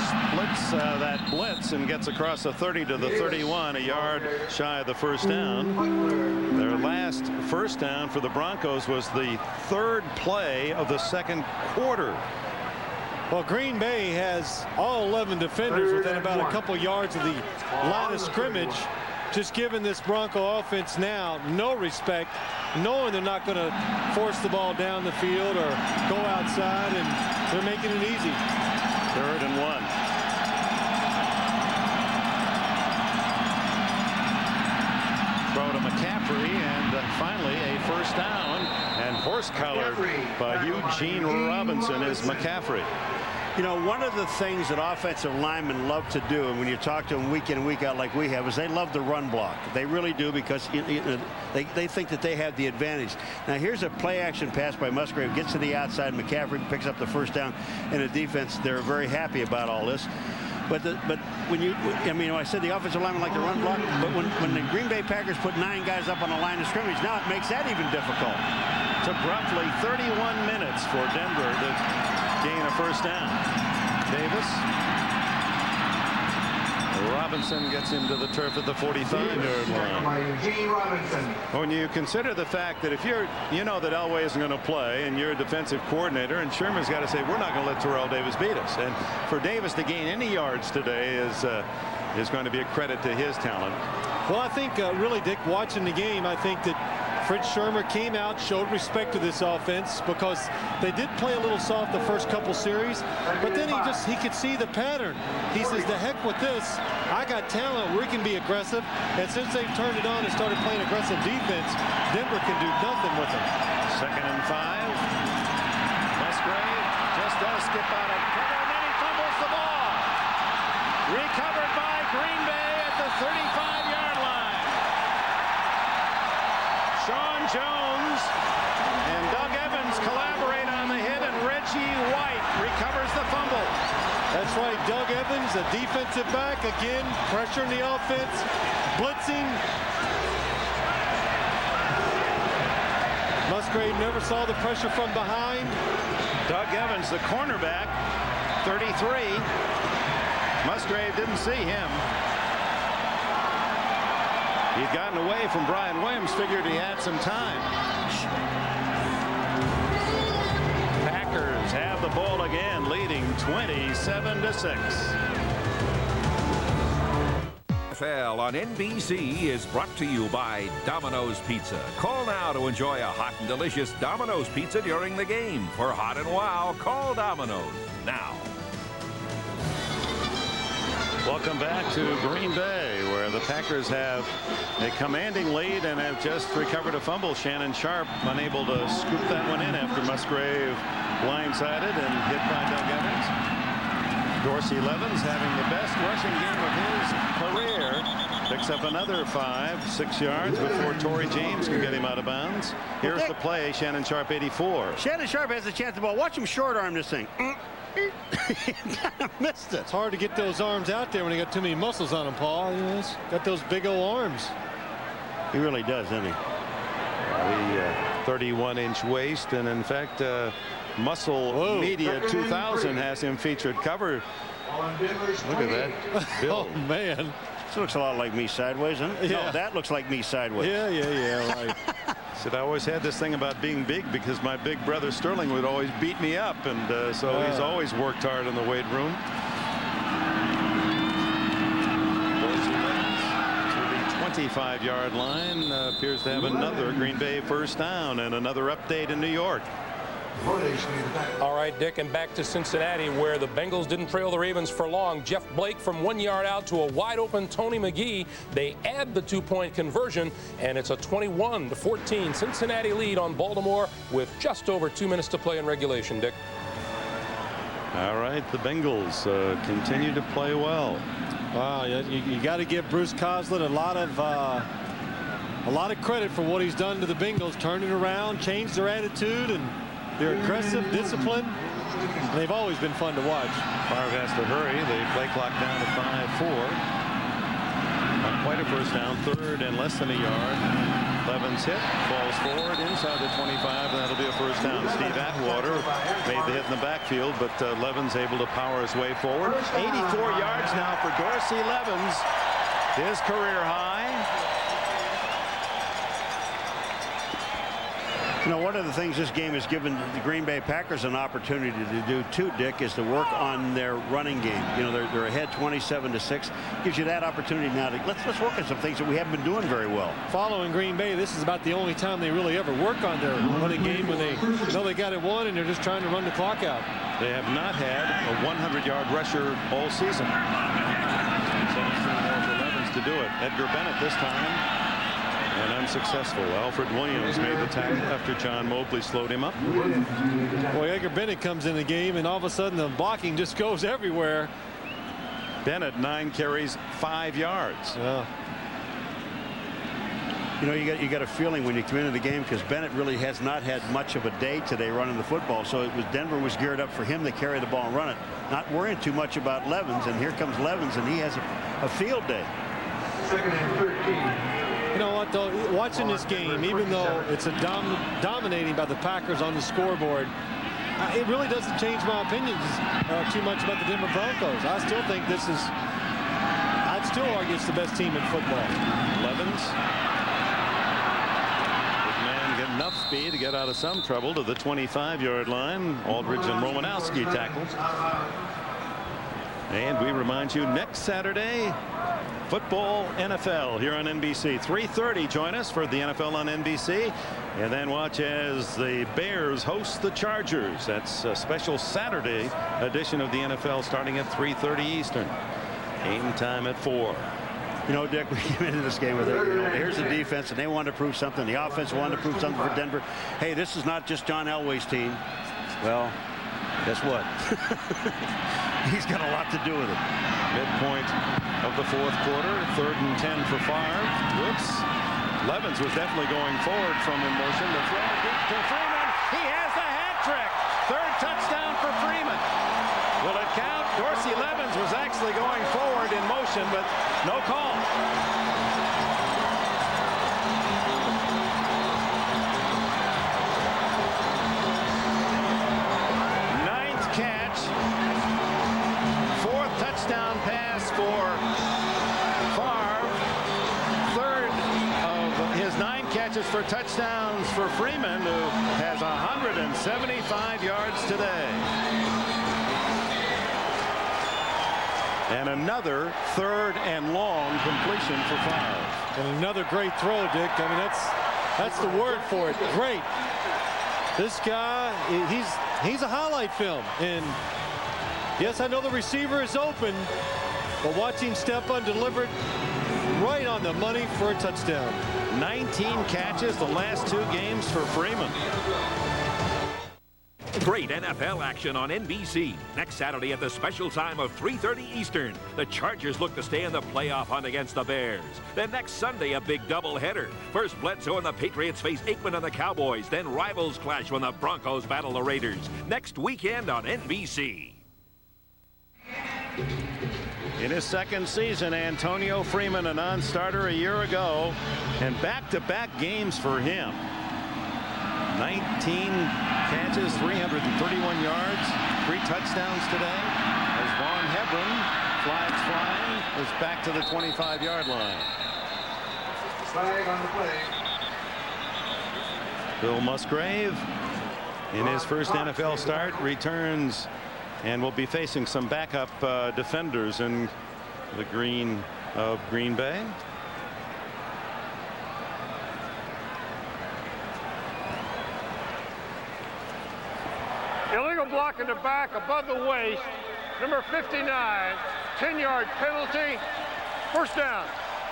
splits that blitz and gets across the 30 to the 31, a yard shy of the first down. Their last first down for the Broncos was the 3rd play of the second quarter. Well, Green Bay has all 11 defenders within about a couple yards of the line of scrimmage. Just giving this Bronco offense now no respect, knowing they're not going to force the ball down the field or go outside, and they're making it easy. 3rd and 1. Throw to McCaffrey, and finally a first down, and horse collared by Eugene Robinson is McCaffrey. You know, one of the things that offensive linemen love to do, and when you talk to them week in and week out like we have, is they love the run block. They really do, because they think that they have the advantage. Now, here's a play-action pass by Musgrave. Gets to the outside. McCaffrey picks up the first down. And the defense, they're very happy about all this. But when you, I mean, I said the offensive linemen like the run block, but when the Green Bay Packers put 9 guys up on the line of scrimmage, now it makes that even difficult. Took roughly 31 minutes for Denver to gain a first down. Davis. Robinson gets him to the turf at the 45-yard line. When you consider the fact that if you know that Elway isn't going to play and you're a defensive coordinator, and Sherman's got to say, we're not going to let Terrell Davis beat us. And for Davis to gain any yards today is going to be a credit to his talent. Well, I think really, Dick, watching the game, I think that Fred Shermer came out, showed respect to this offense, because they did play a little soft the first couple series, but then he could see the pattern. He says, the heck with this. I got talent. We can be aggressive. And since they've turned it on and started playing aggressive defense, Denver can do nothing with them. 2nd and 5. Musgrave just does skip out of cover, and then he fumbles the ball. Recovered by Green Bay at the 35-yard line. Sean Jones and Doug Evans collaborate on the hit, and Reggie White recovers the fumble. That's right, Doug Evans, a defensive back, again, pressuring the offense, blitzing. Musgrave never saw the pressure from behind. Doug Evans, the cornerback, 33. Musgrave didn't see him. He'd gotten away from Brian Williams, figured he had some time. Packers have the ball again, leading 27-6. NFL on NBC is brought to you by Domino's Pizza. Call now to enjoy a hot and delicious Domino's Pizza during the game. For hot and wow, call Domino's now. Welcome back to Green Bay, where the Packers have a commanding lead and have just recovered a fumble. Shannon Sharp unable to scoop that one in after Musgrave blindsided and hit by Doug Evans. Dorsey Levens, having the best rushing game of his career, picks up another 5-6 yards before Torrey James can get him out of bounds. Here's the play. Shannon Sharp, 84. Shannon Sharp has a chance of the ball. Watch him short arm this thing. Missed it. It's hard to get those arms out there when you got too many muscles on him, Paul. He's got those big old arms. He really does, doesn't he? The 31-inch waist, and in fact, Muscle Media 2000 has him featured cover. Look at that build. Oh man, this looks a lot like me sideways, huh? Yeah. No, that looks like me sideways. Yeah, right. Said I always had this thing about being big because my big brother Sterling would always beat me up, and so he's always worked hard in the weight room. To the 25-yard line, appears to have another Green Bay first down, and another update in New York. All right, Dick, and back to Cincinnati, where the Bengals didn't trail the Ravens for long. Jeff Blake from 1 yard out to a wide-open Tony McGee. They add the two-point conversion, and it's a 21-14 Cincinnati lead on Baltimore with just over 2 minutes to play in regulation, Dick. All right, the Bengals continue to play well. Wow, you got to give Bruce Coslett a lot of credit for what he's done to the Bengals. Turned it around, changed their attitude, and they're aggressive, disciplined. And they've always been fun to watch. Favre has to hurry. They play clock down to 5-4. Not quite a first down. Third and less than a yard. Levin's hit, falls forward inside the 25, and that'll be a first down. Steve Atwater made the hit in the backfield, but Levin's able to power his way forward. 84 yards now for Dorsey Levins, his career high. You know, one of the things this game has given the Green Bay Packers an opportunity to do too, Dick, is to work on their running game. You know, they're ahead 27-6. Gives you that opportunity now to let's work on some things that we haven't been doing very well. Following Green Bay, this is about the only time they really ever work on their running game, when they know they got it won and they're just trying to run the clock out. They have not had a 100-yard rusher all season. 17 more for Levins to do it. Edgar Bennett this time. And unsuccessful. Alfred Williams made the tackle after John Mobley slowed him up. Boy, Edgar Bennett comes in the game, and all of a sudden the blocking just goes everywhere. Bennett 9 carries 5 yards. Yeah. You know, you got a feeling when you come into the game, because Bennett really has not had much of a day today running the football. So Denver was geared up for him to carry the ball and run it, not worrying too much about Levins. And here comes Levins, and he has a field day. Second and 13. You know what, though, watching this game, even though it's dominating by the Packers on the scoreboard, it really doesn't change my opinions too much about the Denver Broncos. I still think I'd still argue it's the best team in football. Levins. Big man get enough speed to get out of some trouble to the 25-yard line. Aldridge and Romanowski tackles. And we remind you, next Saturday, football NFL here on NBC. 3:30. Join us for the NFL on NBC, and then watch as the Bears host the Chargers. That's a special Saturday edition of the NFL starting at 3:30 Eastern. Game time at 4. You know, Dick, we came into this game with it. You know, here's the defense, and they wanted to prove something. The offense wanted to prove something for Denver. Hey, this is not just John Elway's team. Well, guess what? He's got a lot to do with it. Midpoint of the fourth quarter. 3rd and 10 for Favre. Whoops. Levins was definitely going forward from in motion. The throw deep to Freeman. He has the hat trick. 3rd touchdown for Freeman. Will it count? Dorsey Levins was actually going forward in motion, but no call. Touchdown pass for Favre. 3rd of his 9 catches for touchdowns for Freeman, who has 175 yards today. And another 3rd and long completion for Favre. And another great throw, Dick. I mean, that's the word for it. Great. This guy, he's a highlight film. And yes, I know the receiver is open, but watching Stepan deliver it right on the money for a touchdown. 19 catches the last 2 games for Freeman. Great NFL action on NBC. Next Saturday at the special time of 3:30 Eastern, the Chargers look to stay in the playoff hunt against the Bears. Then next Sunday, a big doubleheader. First, Bledsoe and the Patriots face Aikman and the Cowboys. Then rivals clash when the Broncos battle the Raiders. Next weekend on NBC. In his 2nd season, Antonio Freeman, a non-starter a year ago, and back-to-back games for him. 19 catches, 331 yards, 3 touchdowns today. As Vaughn Hebron, flags flying, is back to the 25-yard line. Flag on the play. Bill Musgrave, in his first NFL start, returns and will be facing some backup defenders in the green of Green Bay. Illegal block in the back above the waist. Number 59, 10-yard penalty. First down.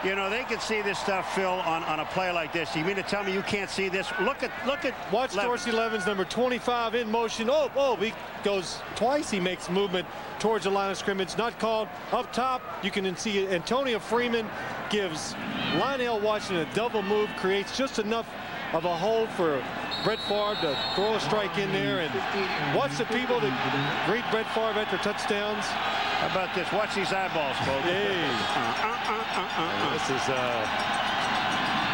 You know, they can see this stuff, Phil, on a play like this. You mean to tell me you can't see this? Look at watch Dorsey Levens, number 25 in motion. Oh, he goes twice. He makes movement towards the line of scrimmage. Not called. Up top, you can see Antonio Freeman gives Lionel Washington a double move, creates just enough of a hole for Brett Favre to throw a strike in there. And watch the people that greet Brett Favre after touchdowns. How about this? Watch these eyeballs, folks. Hey. This is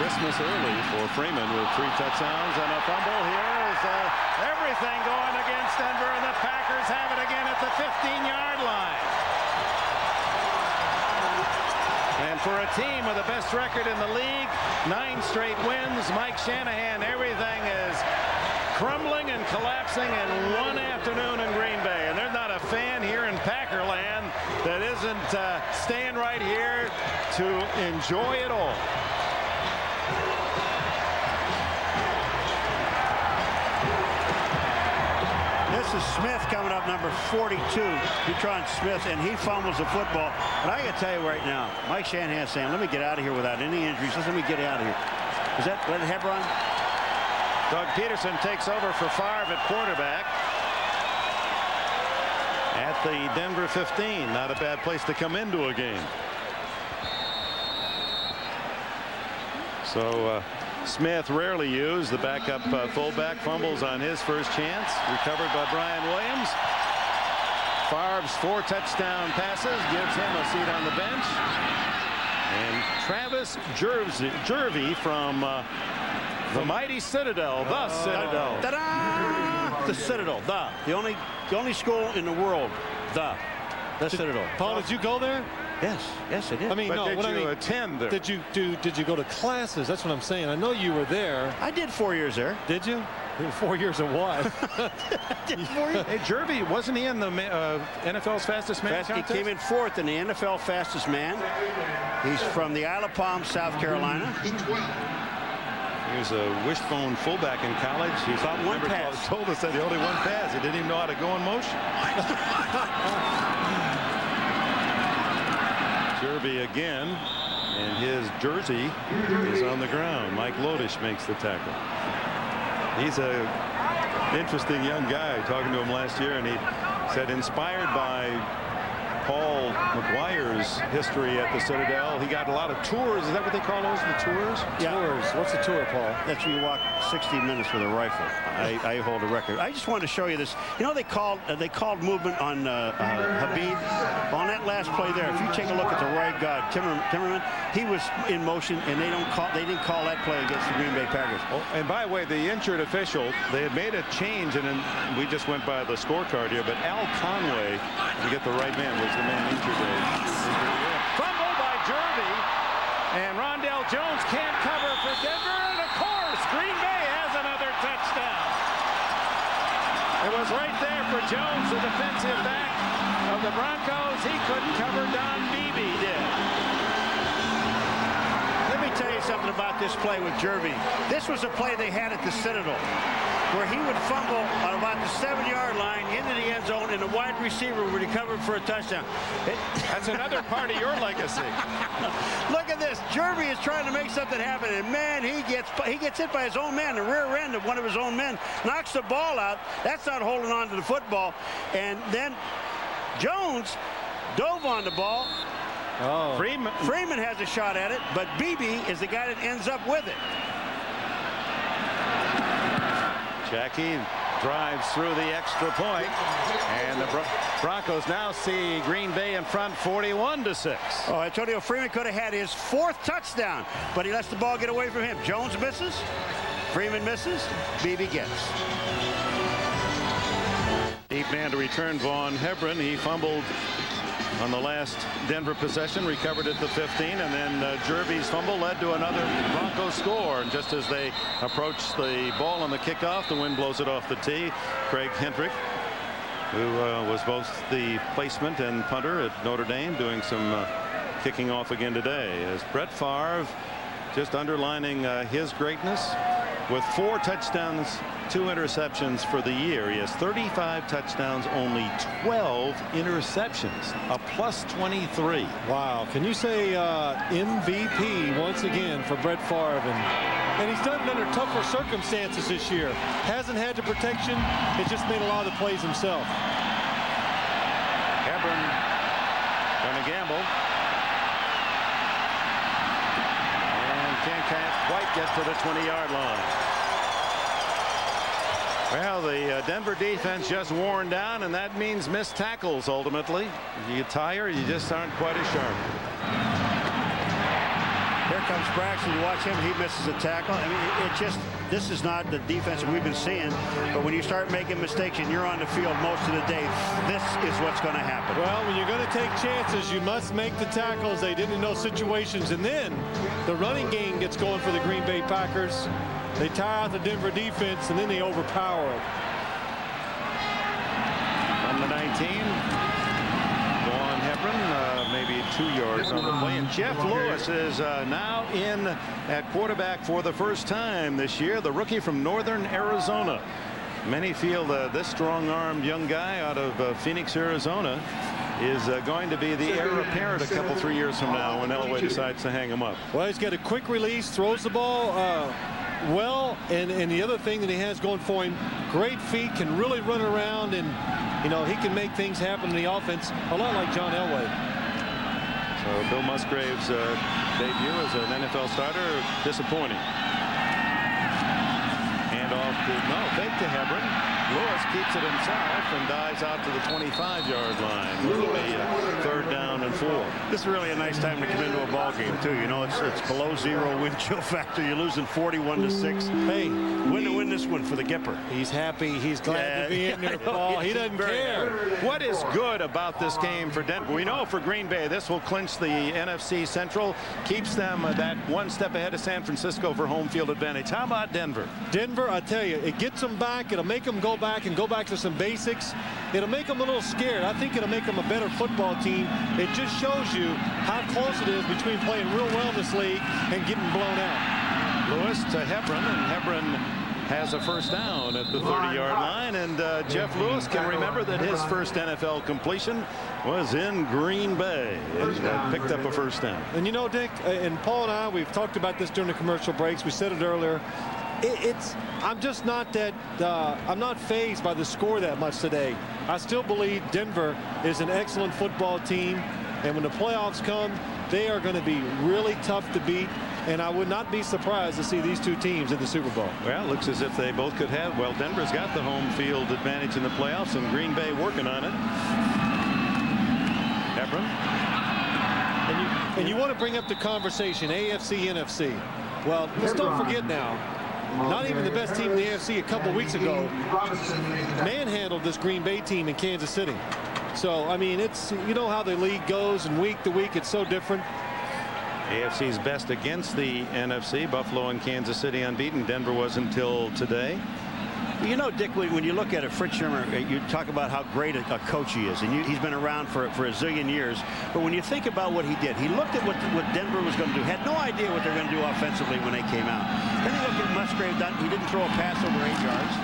Christmas early for Freeman with 3 touchdowns and a fumble. Here is everything going against Denver, and the Packers have it again at the 15-yard line. And for a team with the best record in the league, 9 straight wins, Mike Shanahan, everything is crumbling and collapsing in one afternoon in Green Bay. And there's not a fan here in Packerland that isn't staying right here to enjoy it all. This is Smith coming up, number 42, Detron Smith, and he fumbles the football. But I can tell you right now, Mike Shanahan saying, let me get out of here without any injuries. Let me get out of here. Is that Brett Hebron? Doug Peterson takes over for Favre at quarterback at the Denver 15. Not a bad place to come into a game. So Smith rarely used. The backup fullback fumbles on his first chance. Recovered by Brian Williams. Favre's 4 touchdown passes gives him a seat on the bench. And Travis Jervey from the mighty Citadel, the Citadel. Ta-da! The Citadel, the only school in the world, the Citadel. Paul, did you go there? Yes, I did. I mean, But no. did What you I mean, attend there? Did you go to classes? That's what I'm saying. I know you were there. I did 4 years there. Did you? 4 years of what? Hey, Jervey, wasn't he in the NFL's fastest man contest? He came in 4th in the NFL fastest man. He's from the Isle of Palm, South Carolina. He was a wishbone fullback in college. He's about one pass. Told us that he only one pass. He didn't even know how to go in motion. Jervey again, and his jersey is on the ground. Mike Lodish makes the tackle. He's a interesting young guy. Talking to him last year, and he said inspired by Paul McGuire's history at the Citadel. He got a lot of tours. Is that what they call those, the tours? Yeah. Tours. What's a tour, Paul? That's when you walk 60 minutes with a rifle. I hold a record. I just wanted to show you this. You know, they called movement on Habib on that last play there. If you take a look at the right guard, Timmerman, he was in motion, and they didn't call that play against the Green Bay Packers. Oh, and by the way, the injured official, they had made a change, and then we just went by the scorecard here, but Al Conway, to get the right man, was the man injured. Fumble by Jervey, and Rondell Jones can't cover for Denver, and of course, Green Bay has another touchdown. It was right there for Jones, the defensive back of the Broncos. He couldn't cover. Don Beebe did. Let me tell you something about this play with Jervey. This was a play they had at the Citadel, where he would fumble on about the 7-yard line into the end zone, and the wide receiver would recover for a touchdown. That's another part of your legacy. Look at this. Jervey is trying to make something happen, and man, he gets hit by his own man, the rear end of one of his own men, knocks the ball out. That's not holding on to the football. And then Jones dove on the ball. Oh. Freeman has a shot at it, but Beebe is the guy that ends up with it. Jacke drives through the extra point, and the Broncos now see Green Bay in front 41-6. Oh, Antonio Freeman could have had his 4th touchdown, but he lets the ball get away from him. Jones misses. Freeman misses, Beebe gets. Deep man to return Vaughn Hebron. He fumbled on the last Denver possession, recovered at the 15, and then Jerby's fumble led to another Broncos score. And just as they approach the ball on the kickoff, the wind blows it off the tee. Craig Hendrick, who was both the placement and punter at Notre Dame, doing some kicking off again today, as Brett Favre just underlining his greatness with 4 touchdowns, 2 interceptions for the year. He has 35 touchdowns, only 12 interceptions, a plus 23. Wow. Can you say MVP once again for Brett Favre? And he's done it under tougher circumstances this year. Hasn't had the protection. It's just made a lot of the plays himself. Hebron going to gamble. Can't quite get to the 20-yard line. Well, the Denver defense just worn down, and that means missed tackles ultimately. You tire, you just aren't quite as sharp. Here comes Braxton. You watch him, he misses a tackle. I mean, this is not the defense that we've been seeing, but when you start making mistakes and you're on the field most of the day, this is what's going to happen. Well, when you're going to take chances, you must make the tackles. They did in those situations, and then the running game gets going for the Green Bay Packers. They tire out the Denver defense, and then they overpower it. From the 19, Vaughn Hebron, maybe 2 yards on the play. And Jeff Lewis is now in at quarterback for the first time this year, the rookie from Northern Arizona. Many feel this strong-armed young guy out of Phoenix, Arizona, is going to be the heir apparent a couple, 3 years from now when Elway decides to hang him up. Well, he's got a quick release, throws the ball well, and the other thing that he has going for him, great feet, can really run around, and you know, he can make things happen in the offense a lot like John Elway. So Bill Musgrave's debut as an NFL starter, disappointing. And off to fake to Hebron. Lewis keeps it himself and dives out to the 25-yard line. It'll be 3rd down and 4. This is really a nice time to come into a ball game too. You know, it's below 0 wind chill factor. You're losing 41-6. Hey, win this one for the Gipper. He's happy. He's glad to be in there, Paul. He doesn't care. What is good about this game for Denver? We know for Green Bay, this will clinch the NFC Central, keeps them that 1 step ahead of San Francisco for home field advantage. How about Denver? Denver, I tell you, it gets them back. It'll make them go back and go back to some basics. It'll make them a little scared. I think it'll make them a better football team. It just shows you how close it is between playing real well in this league and getting blown out. Lewis to Hebron, and Hebron has a first down at the 30-yard line, and Jeff Lewis can remember that his first NFL completion was in Green Bay and picked up a first down. And you know, Dick, and Paul and I, we've talked about this during the commercial breaks. We said it earlier. I'm just not that I'm not fazed by the score that much today. I still believe Denver is an excellent football team, and when the playoffs come, they are going to be really tough to beat, and I would not be surprised to see these 2 teams in the Super Bowl. Well, it looks as if they both could have. Well, Denver's got the home field advantage in the playoffs, and Green Bay working on it. Hebron. And you want to bring up the conversation, AFC, NFC. Well, let's don't forget now, not even the best team in the AFC a couple weeks ago manhandled this Green Bay team in Kansas City. So, I mean, it's, you know how the league goes, and week to week it's so different. AFC's best against the NFC. Buffalo and Kansas City unbeaten. Denver was until today. You know, Dick, when you look at it, Fritz Shermer, you talk about how great a coach he is, and he's been around for a zillion years. But when you think about what he did, he looked at what Denver was going to do, had no idea what they're going to do offensively when they came out. Then he looked at Musgrave, he didn't throw a pass over 8 yards.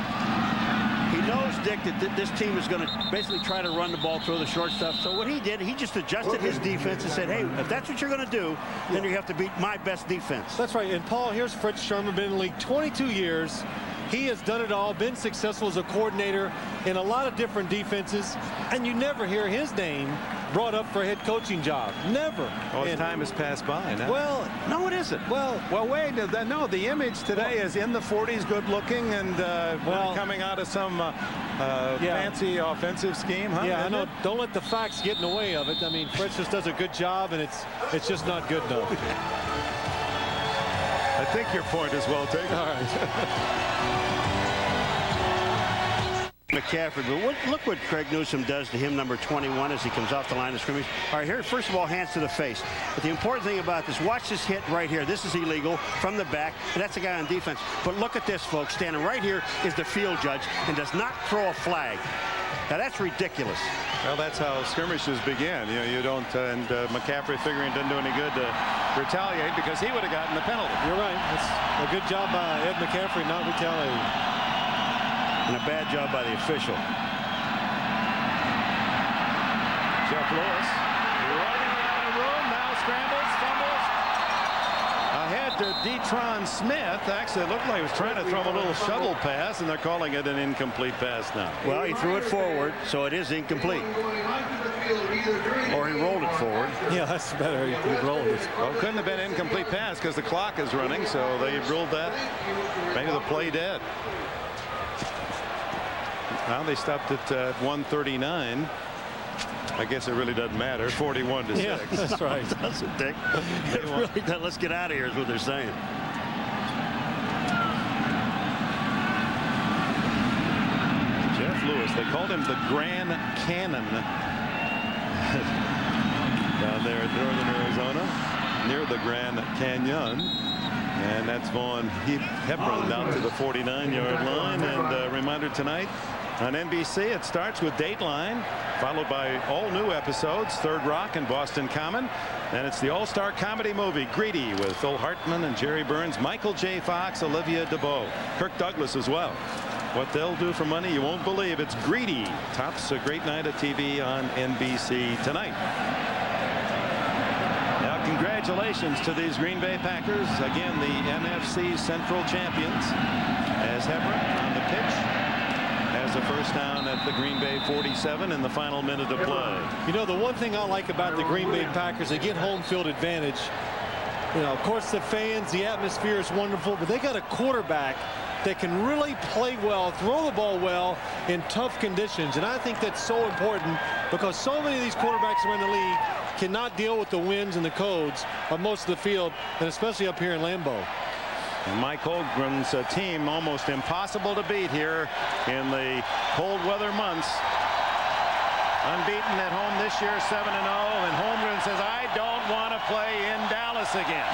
He knows, Dick, that this team is going to basically try to run the ball, throw the short stuff. So what he did, he just adjusted his defense and said, hey, if that's what you're going to do, then you have to beat my best defense. That's right. And, Paul, here's Fritz Shermer, been in the league 22 years. He has done it all, been successful as a coordinator in a lot of different defenses, and you never hear his name brought up for a head coaching job. Never. Well, his time has passed by now. Well, no, it isn't. Well, wait. No, the image today is in the 40s, good looking, and coming out of some fancy offensive scheme. Huh? Yeah, I know. Don't let the facts get in the way of it. I mean, Fritz just does a good job, and it's just not good enough. I think your point is well taken. All right. McCaffrey, but look what Craig Newsome does to him, number 21, as he comes off the line of scrimmage. All right, here, first of all, hands to the face. But the important thing about this, watch this hit right here. This is illegal from the back, and that's a guy on defense. But look at this, folks. Standing right here is the field judge and does not throw a flag. Now, that's ridiculous. Well, that's how skirmishes begin. You know, you don't, and McCaffrey figuring it didn't do any good to retaliate because he would have gotten the penalty. You're right. That's a good job by Ed McCaffrey not retaliating. And a bad job by the official. Jeff Lewis running out of room, now scrambles, fumbles. Ahead to Detron Smith. Actually, it looked like he was trying to throw him a little shovel pass, and they're calling it an incomplete pass now. Well, he threw it forward, so it is incomplete. Or he rolled it forward. Yeah, that's better. He rolled it. Well, it couldn't have been an incomplete pass because the clock is running, so they ruled that. Maybe the play dead. Now they stopped at 139. I guess it really doesn't matter. 41-6. Yeah, that's right. Does it, Dick? It really does. Let's get out of here is what they're saying. Jeff Lewis. They called him the Grand Cannon down there in northern Arizona, near the Grand Canyon. And that's Vaughn Hebron down to the 49-yard line. And a reminder tonight on NBC, it starts with Dateline, followed by all new episodes, Third Rock and Boston Common. And it's the all-star comedy movie Greedy with Phil Hartman and Jerry Burns, Michael J. Fox, Olivia DeBow, Kirk Douglas as well. What they'll do for money, you won't believe. It's Greedy. Tops a great night of TV on NBC tonight. Now, congratulations to these Green Bay Packers. Again, the NFC Central champions. As Hebron on the pitch has a first down at the Green Bay 47 in the final minute of play. You know, the one thing I like about the Green Bay Packers, they get home field advantage. You know, of course, the fans, the atmosphere is wonderful, but they got a quarterback that can really play well, throw the ball well in tough conditions. And I think that's so important because so many of these quarterbacks around the league cannot deal with the winds and the codes of most of the field, and especially up here in Lambeau. And Mike Holmgren's team almost impossible to beat here in the cold weather months. Unbeaten at home this year, 7-0, and Holmgren says, I don't want to play in Dallas again.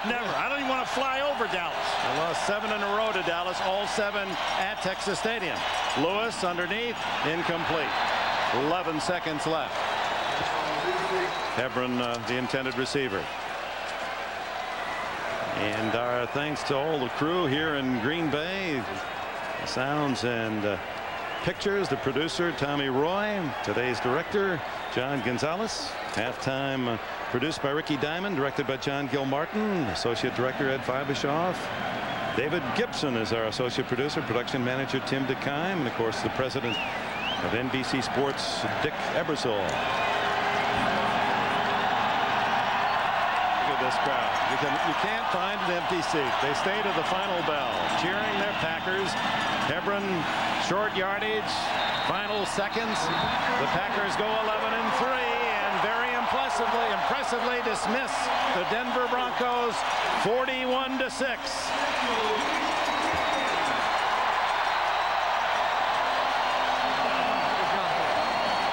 Never. I don't even want to fly over Dallas. I lost 7 in a row to Dallas, all 7 at Texas Stadium. Lewis underneath, incomplete. 11 seconds left. Hebron, the intended receiver. And our thanks to all the crew here in Green Bay. Sounds and pictures, the producer Tommy Roy, today's director John Gonzalez, halftime produced by Ricky Diamond, directed by John Gilmartin, associate director Ed Fibishoff. David Gibson is our associate producer, production manager Tim DeKime, and of course the president of NBC Sports, Dick Ebersol. Look at this crowd. You can't find an empty seat. They stay to the final bell, cheering their Packers. Hebron, short yardage, final seconds. The Packers go 11-3 and very impressively dismiss the Denver Broncos 41-6.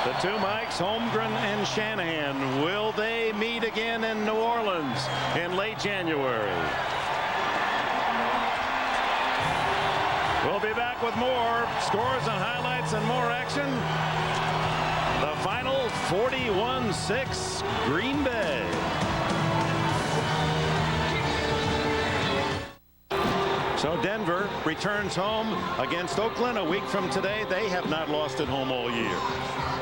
The two Mikes, Holmgren and Shanahan, will they meet again in New Orleans in late January? We'll be back with more scores and highlights and more action. The final 41-6 Green Bay. So Denver returns home against Oakland a week from today. They have not lost at home all year.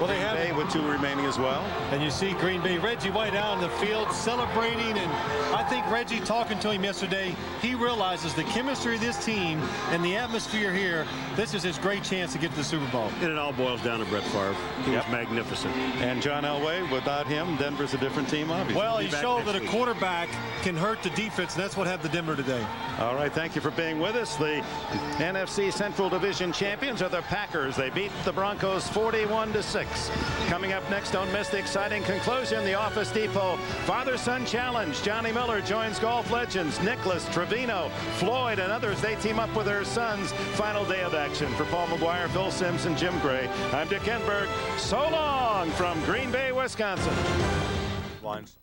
Well, they have with 2 remaining as well. And you see Green Bay, Reggie White out on the field celebrating, and I think Reggie, talking to him yesterday, he realizes the chemistry of this team and the atmosphere here. This is his great chance to get to the Super Bowl. And it all boils down to Brett Favre. He was magnificent. And John Elway, without him, Denver's a different team, obviously. Well, he showed that a quarterback can hurt the defense, and that's what happened to Denver today. All right, thank you for being being with us. The NFC Central Division champions are the Packers. They beat the Broncos 41-6. Coming up next, don't miss the exciting conclusion. The Office Depot Father-Son Challenge. Johnny Miller joins golf legends Nicholas, Trevino, Floyd, and others. They team up with their sons. Final day of action. For Paul McGuire, Phil Simms, and Jim Gray, I'm Dick Enberg. So long from Green Bay, Wisconsin. Lines.